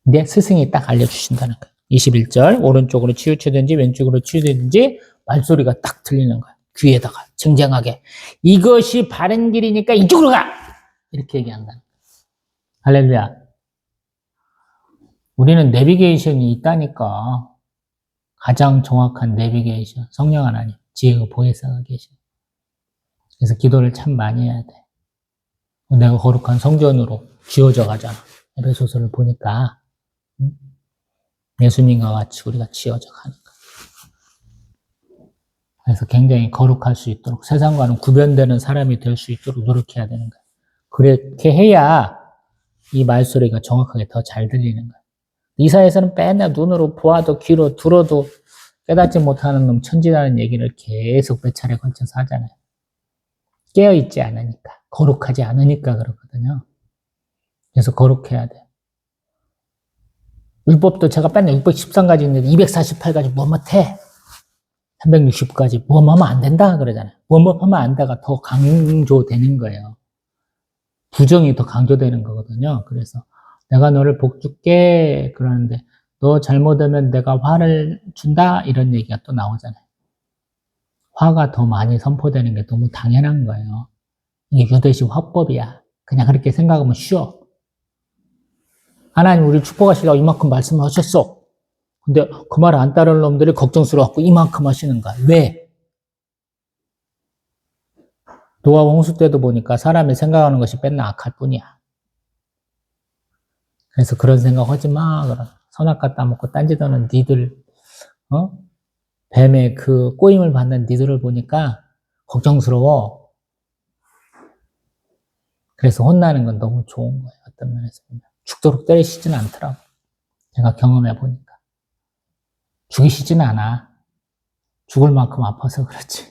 내 스승이 딱 알려주신다는 거예요. 21절 오른쪽으로 치우치든지 왼쪽으로 치우치든지 말소리가 딱 들리는 거예요. 귀에다가 증쟁하게 이것이 바른 길이니까 이쪽으로 가! 이렇게 얘기한다. 할렐루야. 우리는 내비게이션이 있다니까. 가장 정확한 내비게이션. 성령 하나님, 지혜가 보혜사가 계셔. 그래서 기도를 참 많이 해야 돼. 내가 거룩한 성전으로 지어져 가잖아. 에베소서를 보니까 예수님과 같이 우리가 지어져 가니까. 그래서 굉장히 거룩할 수 있도록 세상과는 구별되는 사람이 될 수 있도록 노력해야 되는 거야. 그렇게 해야 이 말소리가 정확하게 더 잘 들리는 거야. 이사야서는 맨날 눈으로 보아도 귀로 들어도 깨닫지 못하는 놈 천지라는 얘기를 계속 몇 차례 걸쳐서 하잖아요. 깨어있지 않으니까, 거룩하지 않으니까 그렇거든요. 그래서 거룩해야 돼. 율법도 제가 맨날 613가지 있는데 248가지 뭐 못해. 360까지 뭐 하면 안 된다 그러잖아요. 뭐 하면 안 돼가 더 강조되는 거예요. 부정이 더 강조되는 거거든요. 그래서 내가 너를 복 줄게 그러는데 너 잘못하면 내가 화를 준다 이런 얘기가 또 나오잖아요. 화가 더 많이 선포되는 게 너무 당연한 거예요. 이게 유대식 화법이야. 그냥 그렇게 생각하면 쉬워. 하나님 우리 축복하시려고 이만큼 말씀하셨어. 근데 그 말 안 따르는 놈들이 걱정스러워갖고 이만큼 하시는 거야. 왜? 노아 홍수 때도 보니까 사람이 생각하는 것이 맨날 악할 뿐이야. 그래서 그런 생각 하지 마. 그럼 선악과 따먹고 딴짓하는 니들, 뱀의 그 꼬임을 받는 니들을 보니까 걱정스러워. 그래서 혼나는 건 너무 좋은 거예요. 어떤 면에서 보면. 죽도록 때리시지는 않더라고. 제가 경험해 보니까. 죽이시지는 않아. 죽을 만큼 아파서 그렇지.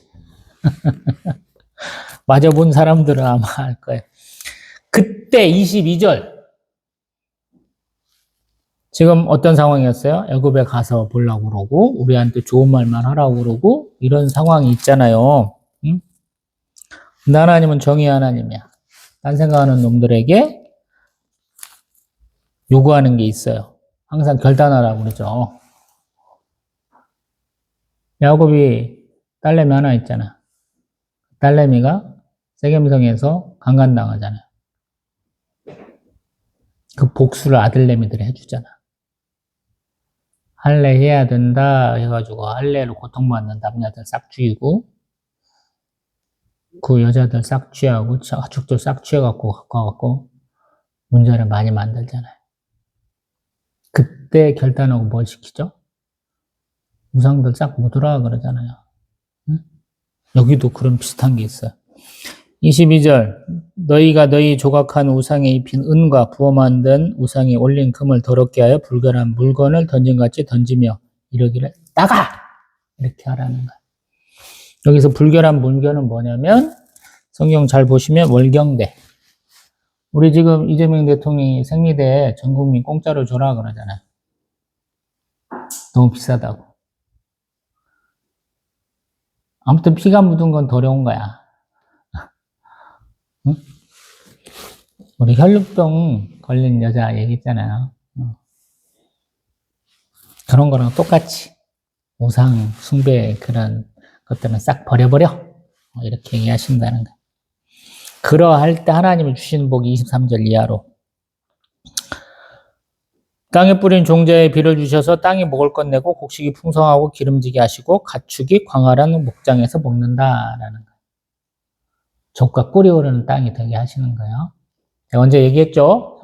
맞아본 사람들은 아마 알 거예요. 그때 22절. 지금 어떤 상황이었어요? 애굽에 가서 보려고 그러고 우리한테 좋은 말만 하라고 그러고 이런 상황이 있잖아요. 응? 근데 하나님은 정의 하나님이야. 딴 생각하는 놈들에게 요구하는 게 있어요. 항상 결단하라고 그러죠. 야곱이 딸내미 하나 있잖아. 딸내미가 세겜성에서 강간당하잖아요. 그 복수를 아들내미들이 해주잖아. 할례 해야 된다 해가지고 할례로 고통받는 남자들 싹 죽이고 그 여자들 싹 취하고 가축들 싹 취해갖고 갖고 와갖고 문제를 많이 만들잖아요. 그때 결단하고 뭘 시키죠? 우상들 싹 묻으라 그러잖아요. 응? 여기도 그런 비슷한 게 있어요. 22절 너희가 너희 조각한 우상에 입힌 은과 부어 만든 우상에 올린 금을 더럽게 하여 불결한 물건을 던진같이 던지며 이러기를 나가! 이렇게 하라는 거야. 여기서 불결한 물건은 뭐냐면 성경 잘 보시면 월경대. 우리 지금 이재명 대통령이 생리대 전 국민 공짜로 줘라 그러잖아요. 너무 비싸다고. 아무튼 피가 묻은 건 더러운 거야. 응? 우리 혈루병 걸린 여자 얘기했잖아요. 그런 거랑 똑같이 우상 숭배 그런 것들은 싹 버려버려. 이렇게 얘기하신다는 거예요. 그러할 때 하나님이 주시는 복이 23절 이하로 땅에 뿌린 종자에 비를 주셔서 땅이 먹을 것 내고 곡식이 풍성하고 기름지게 하시고 가축이 광활한 목장에서 먹는다라는 거예요. 족과 꿀이 오르는 땅이 되게 하시는 거예요. 제가 언제 얘기했죠?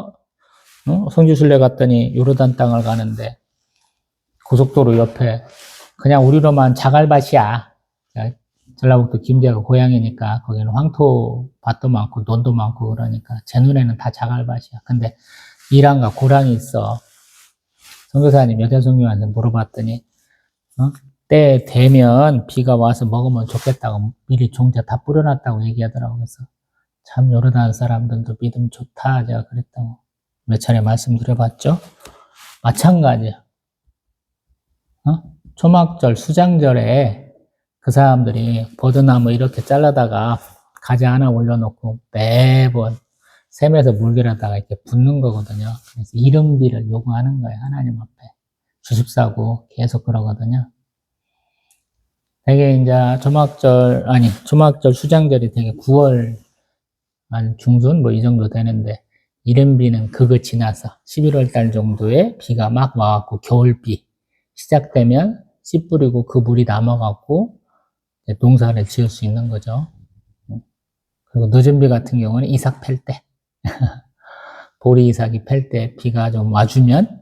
성지순례 갔더니 요르단 땅을 가는데 고속도로 옆에 그냥 우리로만 자갈밭이야. 전라북도 김제가 고향이니까 거기는 황토밭도 많고 논도 많고 그러니까 제 눈에는 다 자갈밭이야. 근데 이란과 고랑이 있어. 선교사님 여자 성교한테 물어봤더니 때 되면 비가 와서 먹으면 좋겠다고 미리 종자 다 뿌려놨다고 얘기하더라고. 그래서 참 요르단 사람들도 믿음 좋다 제가 그랬다고 몇 차례 말씀드려봤죠. 마찬가지야. 초막절 수장절에 그 사람들이 버드나무 이렇게 잘라다가 가지 하나 올려놓고 매번 샘에서 물들여다가 이렇게 붓는 거거든요. 그래서 이른비를 요구하는 거예요. 하나님 앞에. 주십사고 계속 그러거든요. 되게 이제 초막절 수장절이 되게 9월 한 중순 뭐 이 정도 되는데 이른비는 그거 지나서 11월 달 정도에 비가 막 와갖고 겨울비 시작되면 씨 뿌리고 그 물이 남아갖고 농사를 지을 수 있는 거죠. 그리고 늦은 비 같은 경우는 이삭 팰 때 보리 이삭이 팰 때 비가 좀 와주면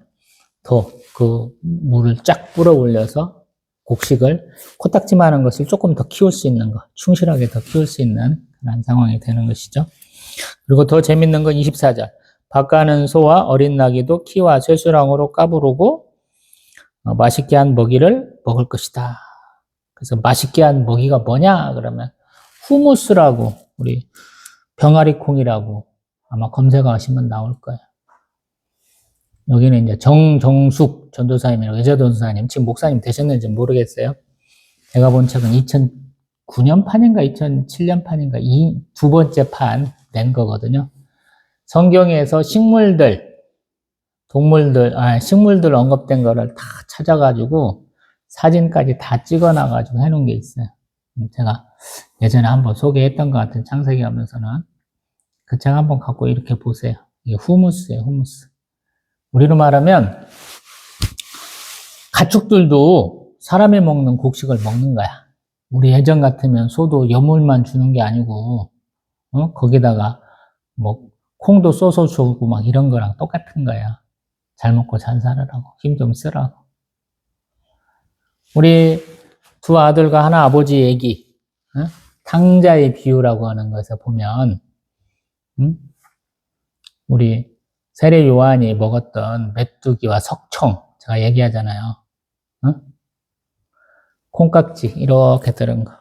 더 그 물을 쫙 뿌려 올려서 곡식을 코딱지만한 것을 조금 더 키울 수 있는 것, 충실하게 더 키울 수 있는 그런 상황이 되는 것이죠. 그리고 더 재밌는 건 24절. 밭가는 소와 어린 나귀도 키와 쇠수랑으로 까부르고 맛있게 한 먹이를 먹을 것이다. 그래서 맛있게 한 먹이가 뭐냐? 그러면 후무스라고 우리 병아리 콩이라고 아마 검색하시면 나올 거예요. 여기는 이제 정숙 전도사님이라고 여자 전도사님 지금 목사님 되셨는지 모르겠어요. 제가 본 책은 2009년 판인가 2007년 판인가 이 두 번째 판 낸 거거든요. 성경에서 식물들 언급된 거를 다 찾아가지고 사진까지 다 찍어놔가지고 해놓은 게 있어요. 제가 예전에 한번 소개했던 것 같은 창세기 하면서는 그 책 한번 갖고 이렇게 보세요. 이게 후무스예요, 후무스. 우리로 말하면 가축들도 사람이 먹는 곡식을 먹는 거야. 우리 예전 같으면 소도 여물만 주는 게 아니고 거기다가 뭐 콩도 쏘서 주고 막 이런 거랑 똑같은 거야. 잘 먹고 잘 살으라고 힘 좀 쓰라고. 우리 두 아들과 하나 아버지 얘기 탕자의 비유라고 하는 것에 보면 우리 세례 요한이 먹었던 메뚜기와 석청 제가 얘기하잖아요. 콩깍지 이렇게 들은 거.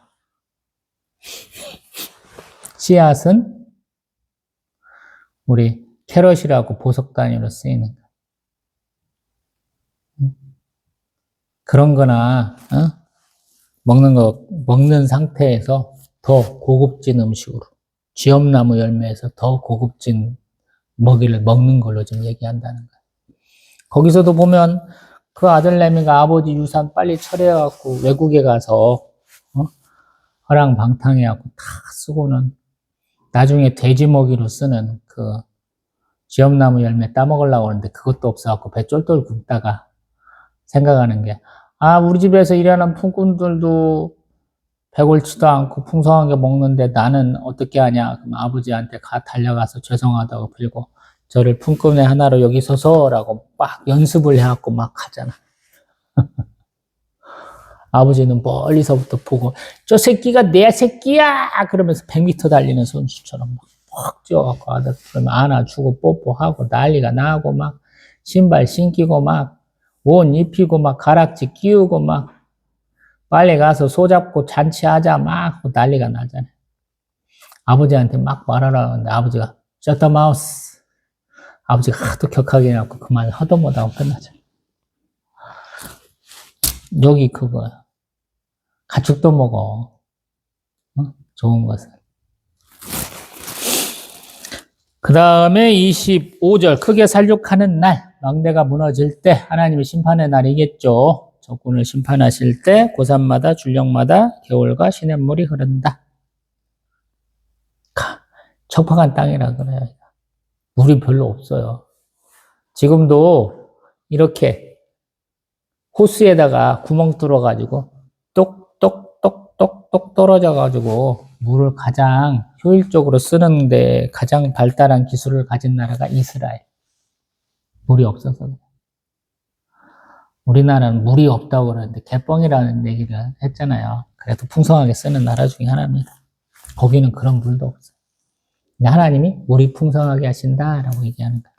씨앗은 우리 캐럿이라고 보석 단위로 쓰이는 거. 그런 거나 먹는 상태에서 더 고급진 음식으로 쥐엄나무 열매에서 더 고급진 먹이를 먹는 걸로 좀 얘기한다는 거예요. 거기서도 보면 그 아들내미가 아버지 유산 빨리 처리해갖고 외국에 가서 허랑방탕해갖고 다 쓰고는 나중에 돼지 먹이로 쓰는 그 쥐엄나무 열매 따먹으려고 하는데 그것도 없어갖고 배 쫄쫄 굶다가 생각하는 게 우리 집에서 일하는 품꾼들도 배골치도 않고 풍성하게 먹는데 나는 어떻게 하냐. 그럼 아버지한테 달려가서 죄송하다고 빌고 저를 품꾼의 하나로 여기소서라고 막 연습을 해갖고 막 하잖아. 아버지는 멀리서부터 보고 저 새끼가 내 새끼야! 그러면서 100m 달리는 선수처럼 막 푹 찌워갖고 아들 그러면 안아주고 뽀뽀하고 난리가 나고 막 신발 신기고 막 옷 입히고 막 가락지 끼우고 막 빨리 가서 소잡고 잔치하자 막 난리가 나잖아요. 아버지한테 막 말하라 하는데 아버지가 Shut the mouth. 아버지가 하도 격하게 해갖고 그 말 하도 못하고 끝나죠. 여기 그거야. 가축도 먹어. 좋은 것은. 그 다음에 25절 크게 살육하는 날 망대가 무너질 때 하나님의 심판의 날이겠죠. 적군을 심판하실 때 고산마다 줄령마다 겨울과 시냇물이 흐른다. 척박한 땅이라 그래요. 물이 별로 없어요. 지금도 이렇게 호수에다가 구멍 뚫어가지고 똑똑똑똑똑 떨어져가지고 물을 가장 효율적으로 쓰는데 가장 발달한 기술을 가진 나라가 이스라엘. 물이 없어서 그래요. 우리나라는 물이 없다고 그러는데 개뻥이라는 얘기를 했잖아요. 그래도 풍성하게 쓰는 나라 중에 하나입니다. 거기는 그런 물도 없어요. 근데 하나님이 물이 풍성하게 하신다라고 얘기하는 거예요.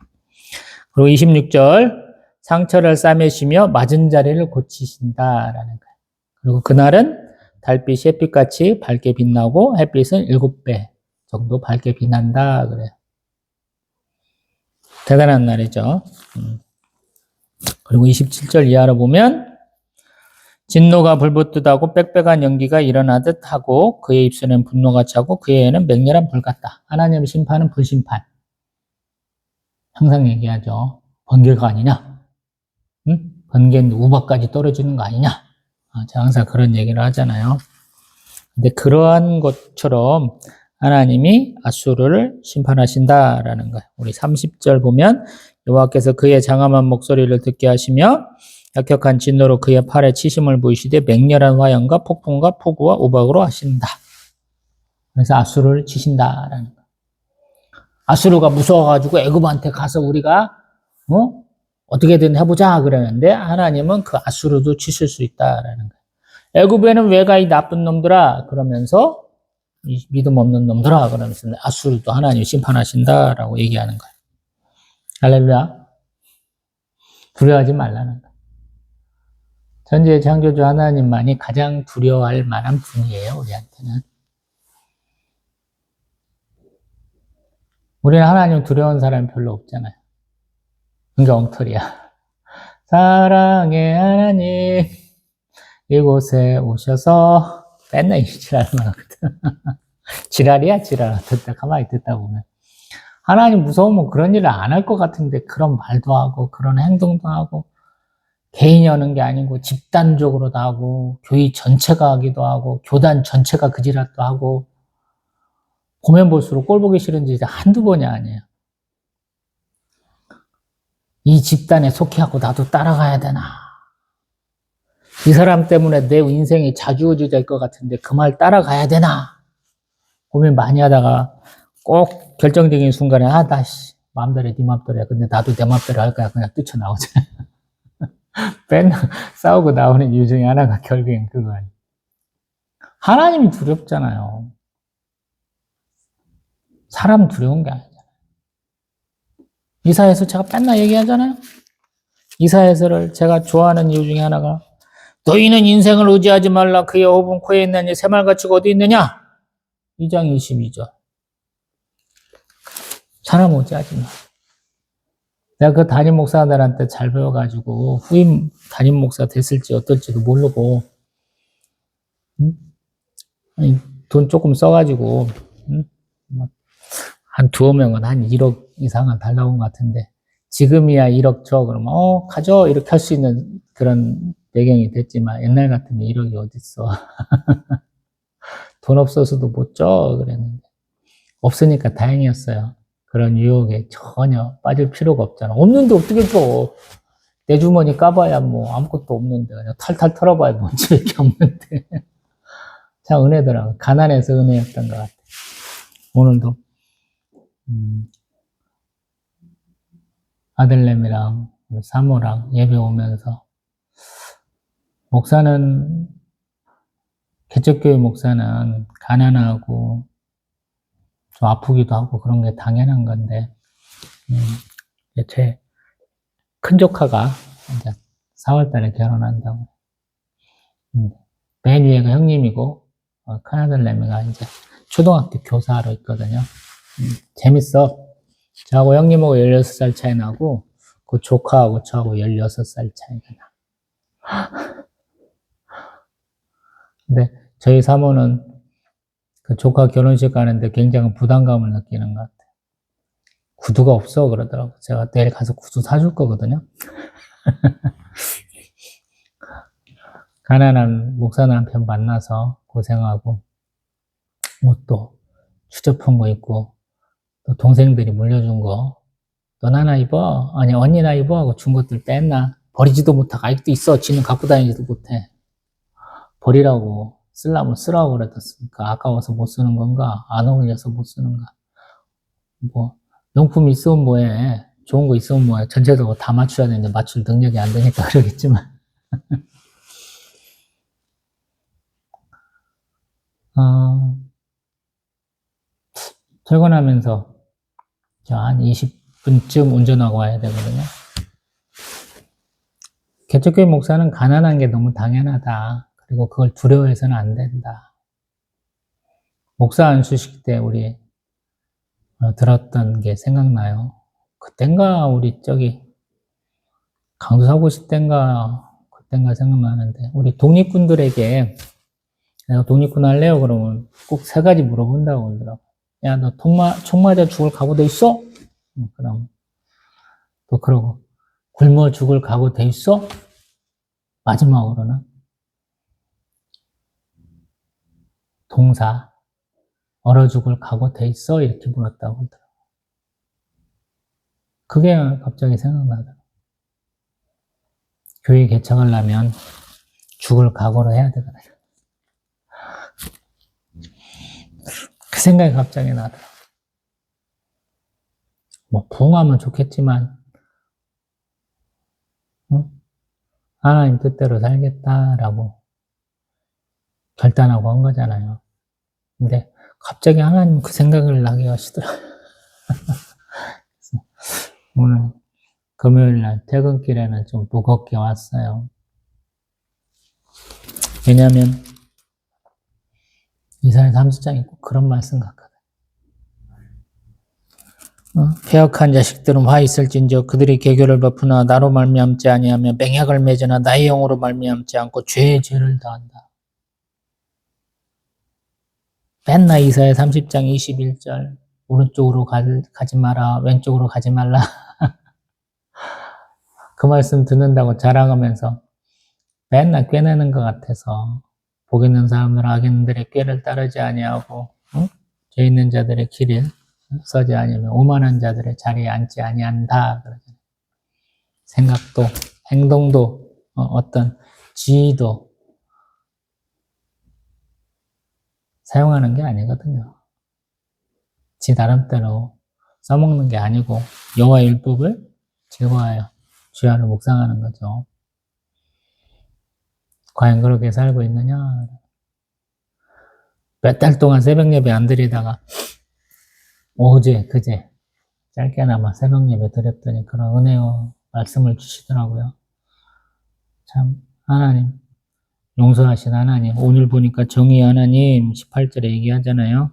그리고 26절 상처를 싸매시며 맞은 자리를 고치신다라는 거예요. 그리고 그날은 달빛이 햇빛같이 밝게 빛나고 햇빛은 7배 정도 밝게 빛난다 그래요. 대단한 날이죠. 그리고 27절 이하로 보면 진노가 불붙듯하고 빽빽한 연기가 일어나듯 하고 그의 입술에는 분노가 차고 그의 에는 맹렬한 불 같다. 하나님의 심판은 불심판. 항상 얘기하죠. 번개가 아니냐? 응? 번개는 우박까지 떨어지는 거 아니냐? 제가 항상 그런 얘기를 하잖아요. 근데 그러한 것처럼 하나님이 아수르를 심판하신다라는 거예요. 우리 30절 보면 여호와께서 그의 장엄한 목소리를 듣게 하시며 약격한 진노로 그의 팔에 치심을 보이시되 맹렬한 화염과 폭풍과 폭우와 우박으로 하신다. 그래서 아수르를 치신다라는 거예요. 아수르가 무서워가지고 애굽한테 가서 우리가 어떻게든 해보자 그러는데 하나님은 그 아수르도 치실 수 있다라는 거예요. 애굽에는 왜 가 이 나쁜 놈들아 그러면서 이 믿음 없는 놈들아 그러면서 아수르도 하나님 심판하신다라고 얘기하는 거예요. 할렐루야. 두려워하지 말라는 거예요. 전지의 창조주 하나님만이 가장 두려워할 만한 분이에요. 우리한테는. 우리는 하나님 두려운 사람이 별로 없잖아요. 그러니까 엉터리야. 사랑의 하나님 이곳에 오셔서 맨날 이 지랄만 하거든. 지랄이야 지랄. 가만히 듣다 보면 하나님 무서우면 그런 일을 안 할 것 같은데 그런 말도 하고 그런 행동도 하고 개인이 하는 게 아니고 집단적으로도 하고 교회 전체가 하기도 하고 교단 전체가 그 지랄도 하고 보면 볼수록 꼴 보기 싫은 짓이 한두 번이 아니에요. 이 집단에 속해 하고 나도 따라가야 되나? 이 사람 때문에 내 인생이 좌지우지 될 것 같은데 그 말 따라가야 되나? 고민 많이 하다가 꼭 결정적인 순간에 나 마음대로 네 마음대로야. 근데 나도 내 마음대로 할 거야. 그냥 뛰쳐나오잖아. 맨날 싸우고 나오는 이유 중에 하나가 결국엔 그거예요. 하나님이 두렵잖아요. 사람 두려운 게 아니잖아요. 이사야서 제가 맨날 얘기하잖아요. 이사야서를 제가 좋아하는 이유 중에 하나가 너희는 인생을 의지하지 말라. 그의 호흡은 코에 있느니 새말같이 어디 있느냐? 2장 22절. 사람 의지하지 마. 내가 그 담임 목사들한테 잘 배워가지고 후임 담임 목사 됐을지 어떨지도 모르고 돈 조금 써가지고 한 두어 명은 한 1억 이상은 달라고 것 같은데 지금이야 1억 줘 그러면 가져 이렇게 할 수 있는 그런 배경이 됐지만 옛날 같으면 1억이 어딨어. 돈 없어서도 못 줘 그랬는데 없으니까 다행이었어요. 그런 유혹에 전혀 빠질 필요가 없잖아. 없는데 어떻게 줘. 내 주머니 까봐야 뭐 아무것도 없는데 그냥 탈탈 털어봐야 뭔지 이렇게 없는데 참 은혜더라고요. 가난해서 은혜였던 것 같아요. 오늘도 아들내미랑 사모랑 예배 오면서 개척교회 목사는 가난하고 좀 아프기도 하고 그런 게 당연한 건데, 제 큰 조카가 이제 4월 달에 결혼한다고. 맨 위에가 형님이고, 큰아들 내미가 이제 초등학교 교사로 있거든요. 재밌어. 저하고 형님하고 16살 차이 나고, 그 조카하고 저하고 16살 차이가 나. 근데 저희 사모는 그 조카 결혼식 가는데 굉장히 부담감을 느끼는 것 같아요. 구두가 없어 그러더라고요. 제가 내일 가서 구두 사줄 거거든요. 가난한 목사 남편 만나서 고생하고 옷도 추접한 거 입고 또 동생들이 물려준 거 넌 하나 입어? 아니 언니나 입어? 하고 준 것들 뺐나? 버리지도 못하고 아직도 있어. 지는 갖고 다니지도 못해. 버리라고 쓰려면 쓰라고 그랬으니까 아까워서 못 쓰는 건가? 안 어울려서 못 쓰는가? 뭐 용품 있으면 뭐해? 좋은 거 있으면 뭐해? 전체적으로 다 맞춰야 되는데 맞출 능력이 안 되니까 그러겠지만 퇴근하면서 한 20분쯤 운전하고 와야 되거든요. 개척교회 목사는 가난한 게 너무 당연하다. 그리고 그걸 두려워해서는 안 된다. 목사 안수식 때 우리 들었던 게 생각나요. 그땐가 우리 강도사고시 땐가 그땐가 생각나는데 우리 독립군들에게 내가 독립군 할래요? 그러면 꼭 3가지 물어본다고 그러더라고. 야, 너 총 맞아 죽을 각오 돼 있어? 그럼 또 그러고 굶어 죽을 각오 돼 있어? 마지막으로는 동사 얼어 죽을 각오 돼 있어? 이렇게 물었다고 하더라고. 그게 갑자기 생각나더라고. 교회 개척하려면 죽을 각오로 해야 되거든요. 그 생각이 갑자기 나더라고. 뭐 부흥하면 좋겠지만 하나님 뜻대로 살겠다라고 결단하고 한 거잖아요. 근데 갑자기 하나님 그 생각을 나게 하시더라고요. 오늘 금요일날 퇴근길에는 좀 무겁게 왔어요. 왜냐하면 이사야 30장이 꼭 그런 말씀 같거든. 패역한 자식들은 화 있을진저 그들이 계교를 베푸나 나로 말미암지 아니하며 맹약을 맺으나 나의 영으로 말미암지 않고 죄의 죄를 더한다. 맨날 이사야 30장 21절 오른쪽으로 가지 마라 왼쪽으로 가지 말라 그 말씀 듣는다고 자랑하면서 맨날 꾀내는 것 같아서 복 있는 사람들은 악인들의 꾀를 따르지 아니하고 죄 있는 자들의 길을 서지 아니하며 오만한 자들의 자리에 앉지 아니한다. 생각도 행동도 어떤 지위도 사용하는 게 아니거든요. 지 나름대로 써먹는 게 아니고 여호와의 율법을 즐거워하여 주야를 묵상하는 거죠. 과연 그렇게 살고 있느냐? 몇 달 동안 새벽 예배 안 드리다가 어제 그제 짧게나마 새벽 예배 드렸더니 그런 은혜의 말씀을 주시더라고요. 참 하나님 용서하신 하나님 오늘 보니까 정의 하나님 18절에 얘기하잖아요.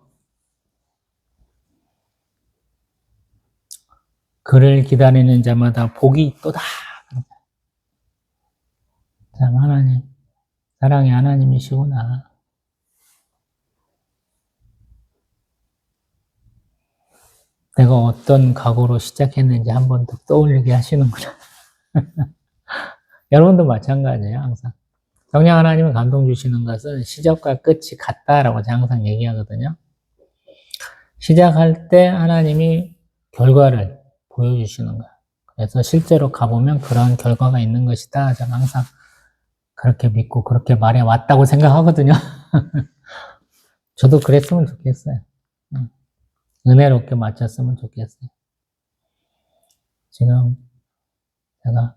그를 기다리는 자마다 복이 있도다. 참 하나님 사랑의 하나님이시구나. 내가 어떤 각오로 시작했는지 한 번 더 떠올리게 하시는구나. 여러분도 마찬가지예요, 항상. 성령 하나님은 감동 주시는 것은 시작과 끝이 같다라고 제가 항상 얘기하거든요. 시작할 때 하나님이 결과를 보여주시는 거예요. 그래서 실제로 가보면 그런 결과가 있는 것이다. 저는 항상 그렇게 믿고 그렇게 말해왔다고 생각하거든요. 저도 그랬으면 좋겠어요. 은혜롭게 마쳤으면 좋겠어요. 지금 제가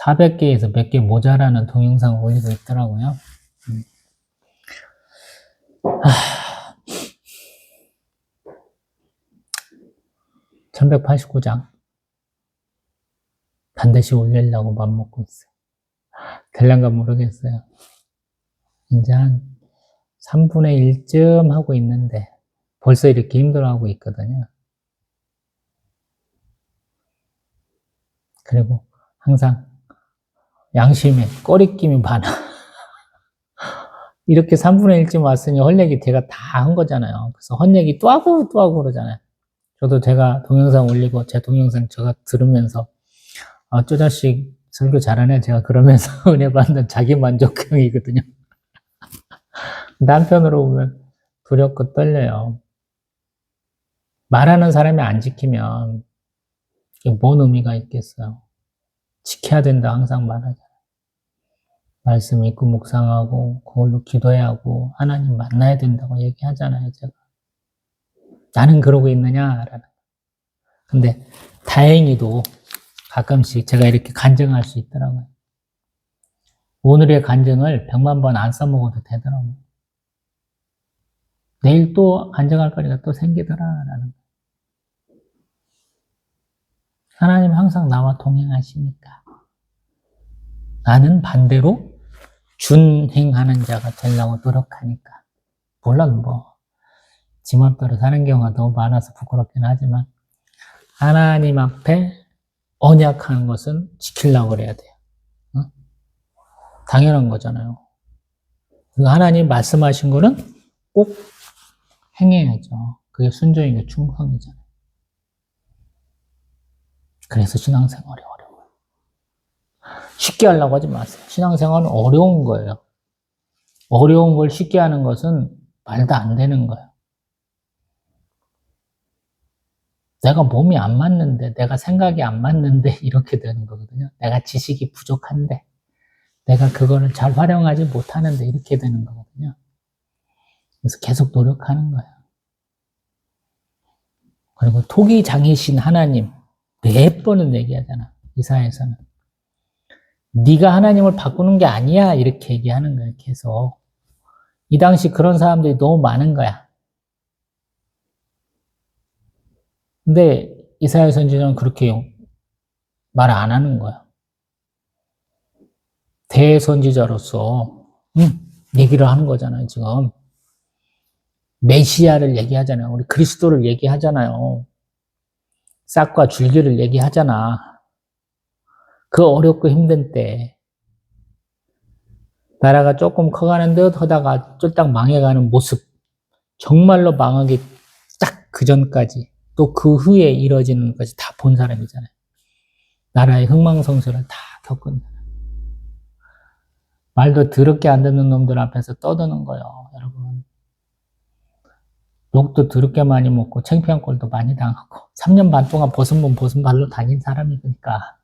400개에서 몇 개 모자라는 동영상을 올리고 있더라고요. 1189장. 반드시 올리려고 맘먹고 있어요. 될란가 모르겠어요. 이제 한 3분의 1쯤 하고 있는데 벌써 이렇게 힘들어하고 있거든요. 그리고 항상 양심에 꺼리낌이 많아. 이렇게 3분의 1쯤 왔으니 헛얘기 제가 다 한 거잖아요. 그래서 헛얘기 또 하고 그러잖아요. 저도 제가 동영상 올리고 제 동영상 제가 들으면서 저 자식 설교 잘하네 제가 그러면서 은혜 받는 자기 만족형이거든요. 남편으로 보면 두렵고 떨려요. 말하는 사람이 안 지키면 이게 뭔 의미가 있겠어요. 지켜야 된다 항상 말하잖아요. 말씀 읽고 묵상하고 그걸로 기도해야 하고 하나님 만나야 된다고 얘기하잖아요. 제가 나는 그러고 있느냐라는. 근데 다행히도 가끔씩 제가 이렇게 간증할 수 있더라고요. 오늘의 간증을 100만 번 안 써먹어도 되더라고요. 내일 또 간증할 거리가 또 생기더라라는. 하나님 항상 나와 동행하시니까. 나는 반대로 준행하는 자가 되려고 노력하니까. 물론 지멋대로 사는 경우가 너무 많아서 부끄럽긴 하지만 하나님 앞에 언약하는 것은 지키려고 그래야 돼요. 당연한 거잖아요. 하나님 말씀하신 거는 꼭 행해야죠. 그게 순종이고 충성이잖아요. 그래서 신앙생활이 어려워요. 쉽게 하려고 하지 마세요. 신앙생활은 어려운 거예요. 어려운 걸 쉽게 하는 것은 말도 안 되는 거예요. 내가 몸이 안 맞는데, 내가 생각이 안 맞는데 이렇게 되는 거거든요. 내가 지식이 부족한데, 내가 그거를 잘 활용하지 못하는데 이렇게 되는 거거든요. 그래서 계속 노력하는 거예요. 그리고 토기장이신 하나님 몇 번은 얘기하잖아. 이사야에서는. 네가 하나님을 바꾸는 게 아니야 이렇게 얘기하는 거예요. 계속. 이 당시 그런 사람들이 너무 많은 거야. 근데 이사야 선지자는 그렇게 말 안 하는 거야. 대선지자로서 얘기를 하는 거잖아요. 지금 메시아를 얘기하잖아요. 우리 그리스도를 얘기하잖아요. 싹과 줄기를 얘기하잖아. 그 어렵고 힘든 때 나라가 조금 커가는 듯 하다가 쫄딱 망해가는 모습, 정말로 망하기 딱 그 전까지 또 그 후에 이뤄지는 것까지 다 본 사람이잖아요. 나라의 흥망성쇠를 다 겪은 사람. 말도 더럽게 안 듣는 놈들 앞에서 떠드는 거예요, 여러분. 욕도 더럽게 많이 먹고 창피한 꼴도 많이 당하고 3년 반 동안 벗은 발로 다닌 사람이니까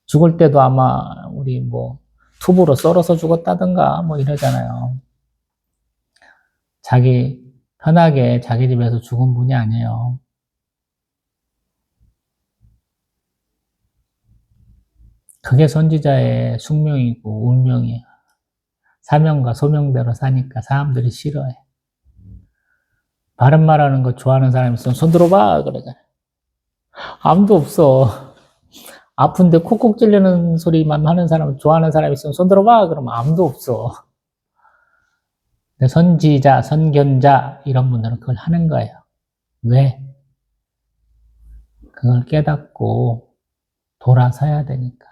죽을 때도 아마 우리 톱으로 썰어서 죽었다든가 이러잖아요. 자기 편하게 자기 집에서 죽은 분이 아니에요. 그게 선지자의 숙명이고 운명이에요. 사명과 소명대로 사니까 사람들이 싫어해. 바른 말하는 거 좋아하는 사람 있으면 손 들어봐 그러잖아요. 아무도 없어. 아픈데 콕콕 찔리는 소리만 하는 사람, 좋아하는 사람 있으면 손 들어봐 그러면 아무도 없어. 선지자, 선견자 이런 분들은 그걸 하는 거예요. 왜? 그걸 깨닫고 돌아서야 되니까.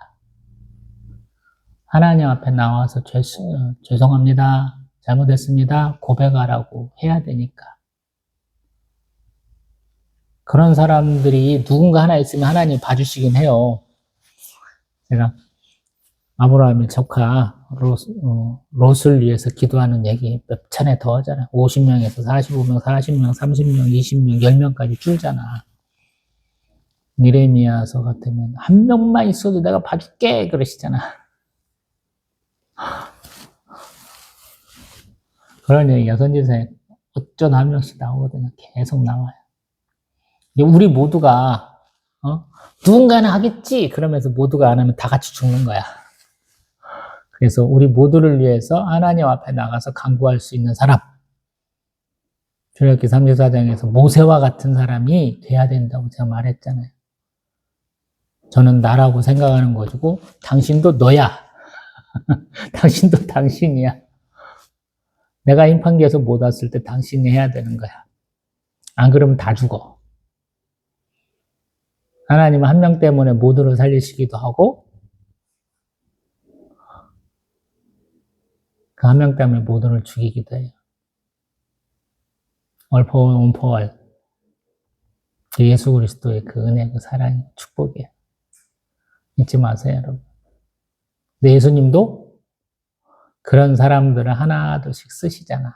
하나님 앞에 나와서 죄송합니다. 잘못했습니다. 고백하라고 해야 되니까. 그런 사람들이 누군가 하나 있으면 하나님 봐주시긴 해요. 제가 아브라함의 조카 롯을 위해서 기도하는 얘기 몇 차례 더 하잖아요. 50명에서 45명, 40명, 30명, 20명, 10명까지 줄잖아. 니레미야서 같으면 한 명만 있어도 내가 봐줄게 그러시잖아. 그런 얘기가 선지서에 어쩌다 한 명씩 나오거든요. 계속 나와요. 우리 모두가 누군가는 하겠지 그러면서 모두가 안 하면 다 같이 죽는 거야. 그래서 우리 모두를 위해서 하나님 앞에 나가서 간구할 수 있는 사람 출애굽기 34장에서 모세와 같은 사람이 돼야 된다고 제가 말했잖아요. 저는 나라고 생각하는 것이고 당신도 너야. 당신도 당신이야. 내가 임판기에서 못 왔을 때 당신이 해야 되는 거야. 안 그러면 다 죽어. 하나님은 한 명 때문에 모두를 살리시기도 하고 그 한 명 때문에 모두를 죽이기도 해요. All for one for all. 예수 그리스도의 그 은혜, 그 사랑이 축복이에요. 잊지 마세요, 여러분. 근데 예수님도 그런 사람들을 하나둘씩 쓰시잖아.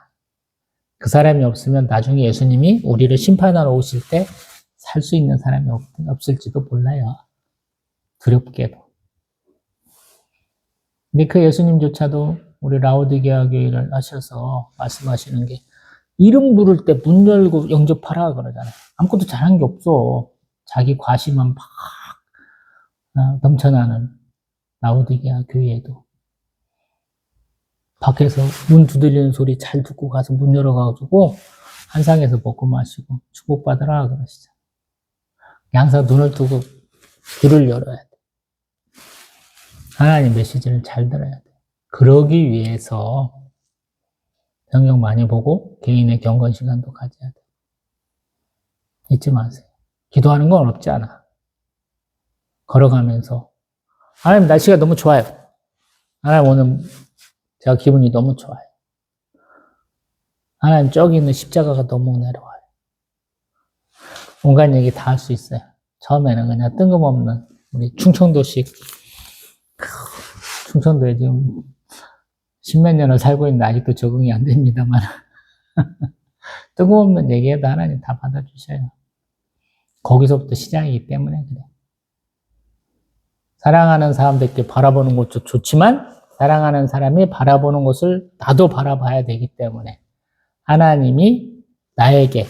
그 사람이 없으면 나중에 예수님이 우리를 심판하러 오실 때 살 수 있는 사람이 없을지도 몰라요. 두렵게도. 근데 그 예수님조차도 우리 라오디게아 교회를 하셔서 말씀하시는 게 이름 부를 때 문 열고 영접하라 그러잖아요. 아무것도 잘한 게 없어. 자기 과시만 막 넘쳐나는 라오디게아 교회에도 밖에서 문 두드리는 소리 잘 듣고 가서 문 열어가지고 한상에서 먹고 마시고 축복받으라 그러시죠. 항상 눈을 뜨고 귀를 열어야 돼. 하나님 메시지를 잘 들어야 돼. 그러기 위해서 성경 많이 보고 개인의 경건 시간도 가져야 돼. 잊지 마세요. 기도하는 건 어렵지 않아. 걸어가면서 하나님 날씨가 너무 좋아요. 하나님 오늘 제가 기분이 너무 좋아요. 하나님 저기 있는 십자가가 너무 내려와요. 온갖 얘기 다 할 수 있어요. 처음에는 그냥 뜬금없는 우리 충청도식 충청도에 지금 십몇 년을 살고 있는데 아직도 적응이 안 됩니다만 뜬금없는 얘기해도 하나님 다 받아주셔요. 거기서부터 시작이기 때문에 그래요. 사랑하는 사람들께 바라보는 것도 좋지만 사랑하는 사람이 바라보는 것을 나도 바라봐야 되기 때문에 하나님이 나에게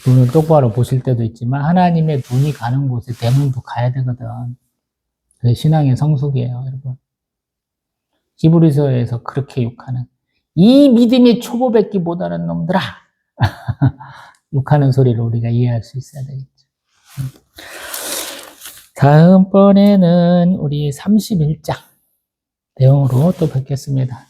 눈을 똑바로 보실 때도 있지만 하나님의 눈이 가는 곳에 내 눈도 가야 되거든. 그게 신앙의 성숙이에요, 여러분. 히브리서에서 그렇게 욕하는 이 믿음의 초보 뱉기보다는 놈들아 욕하는 소리를 우리가 이해할 수 있어야 되겠죠. 다음번에는 우리 31장 내용으로 또 뵙겠습니다.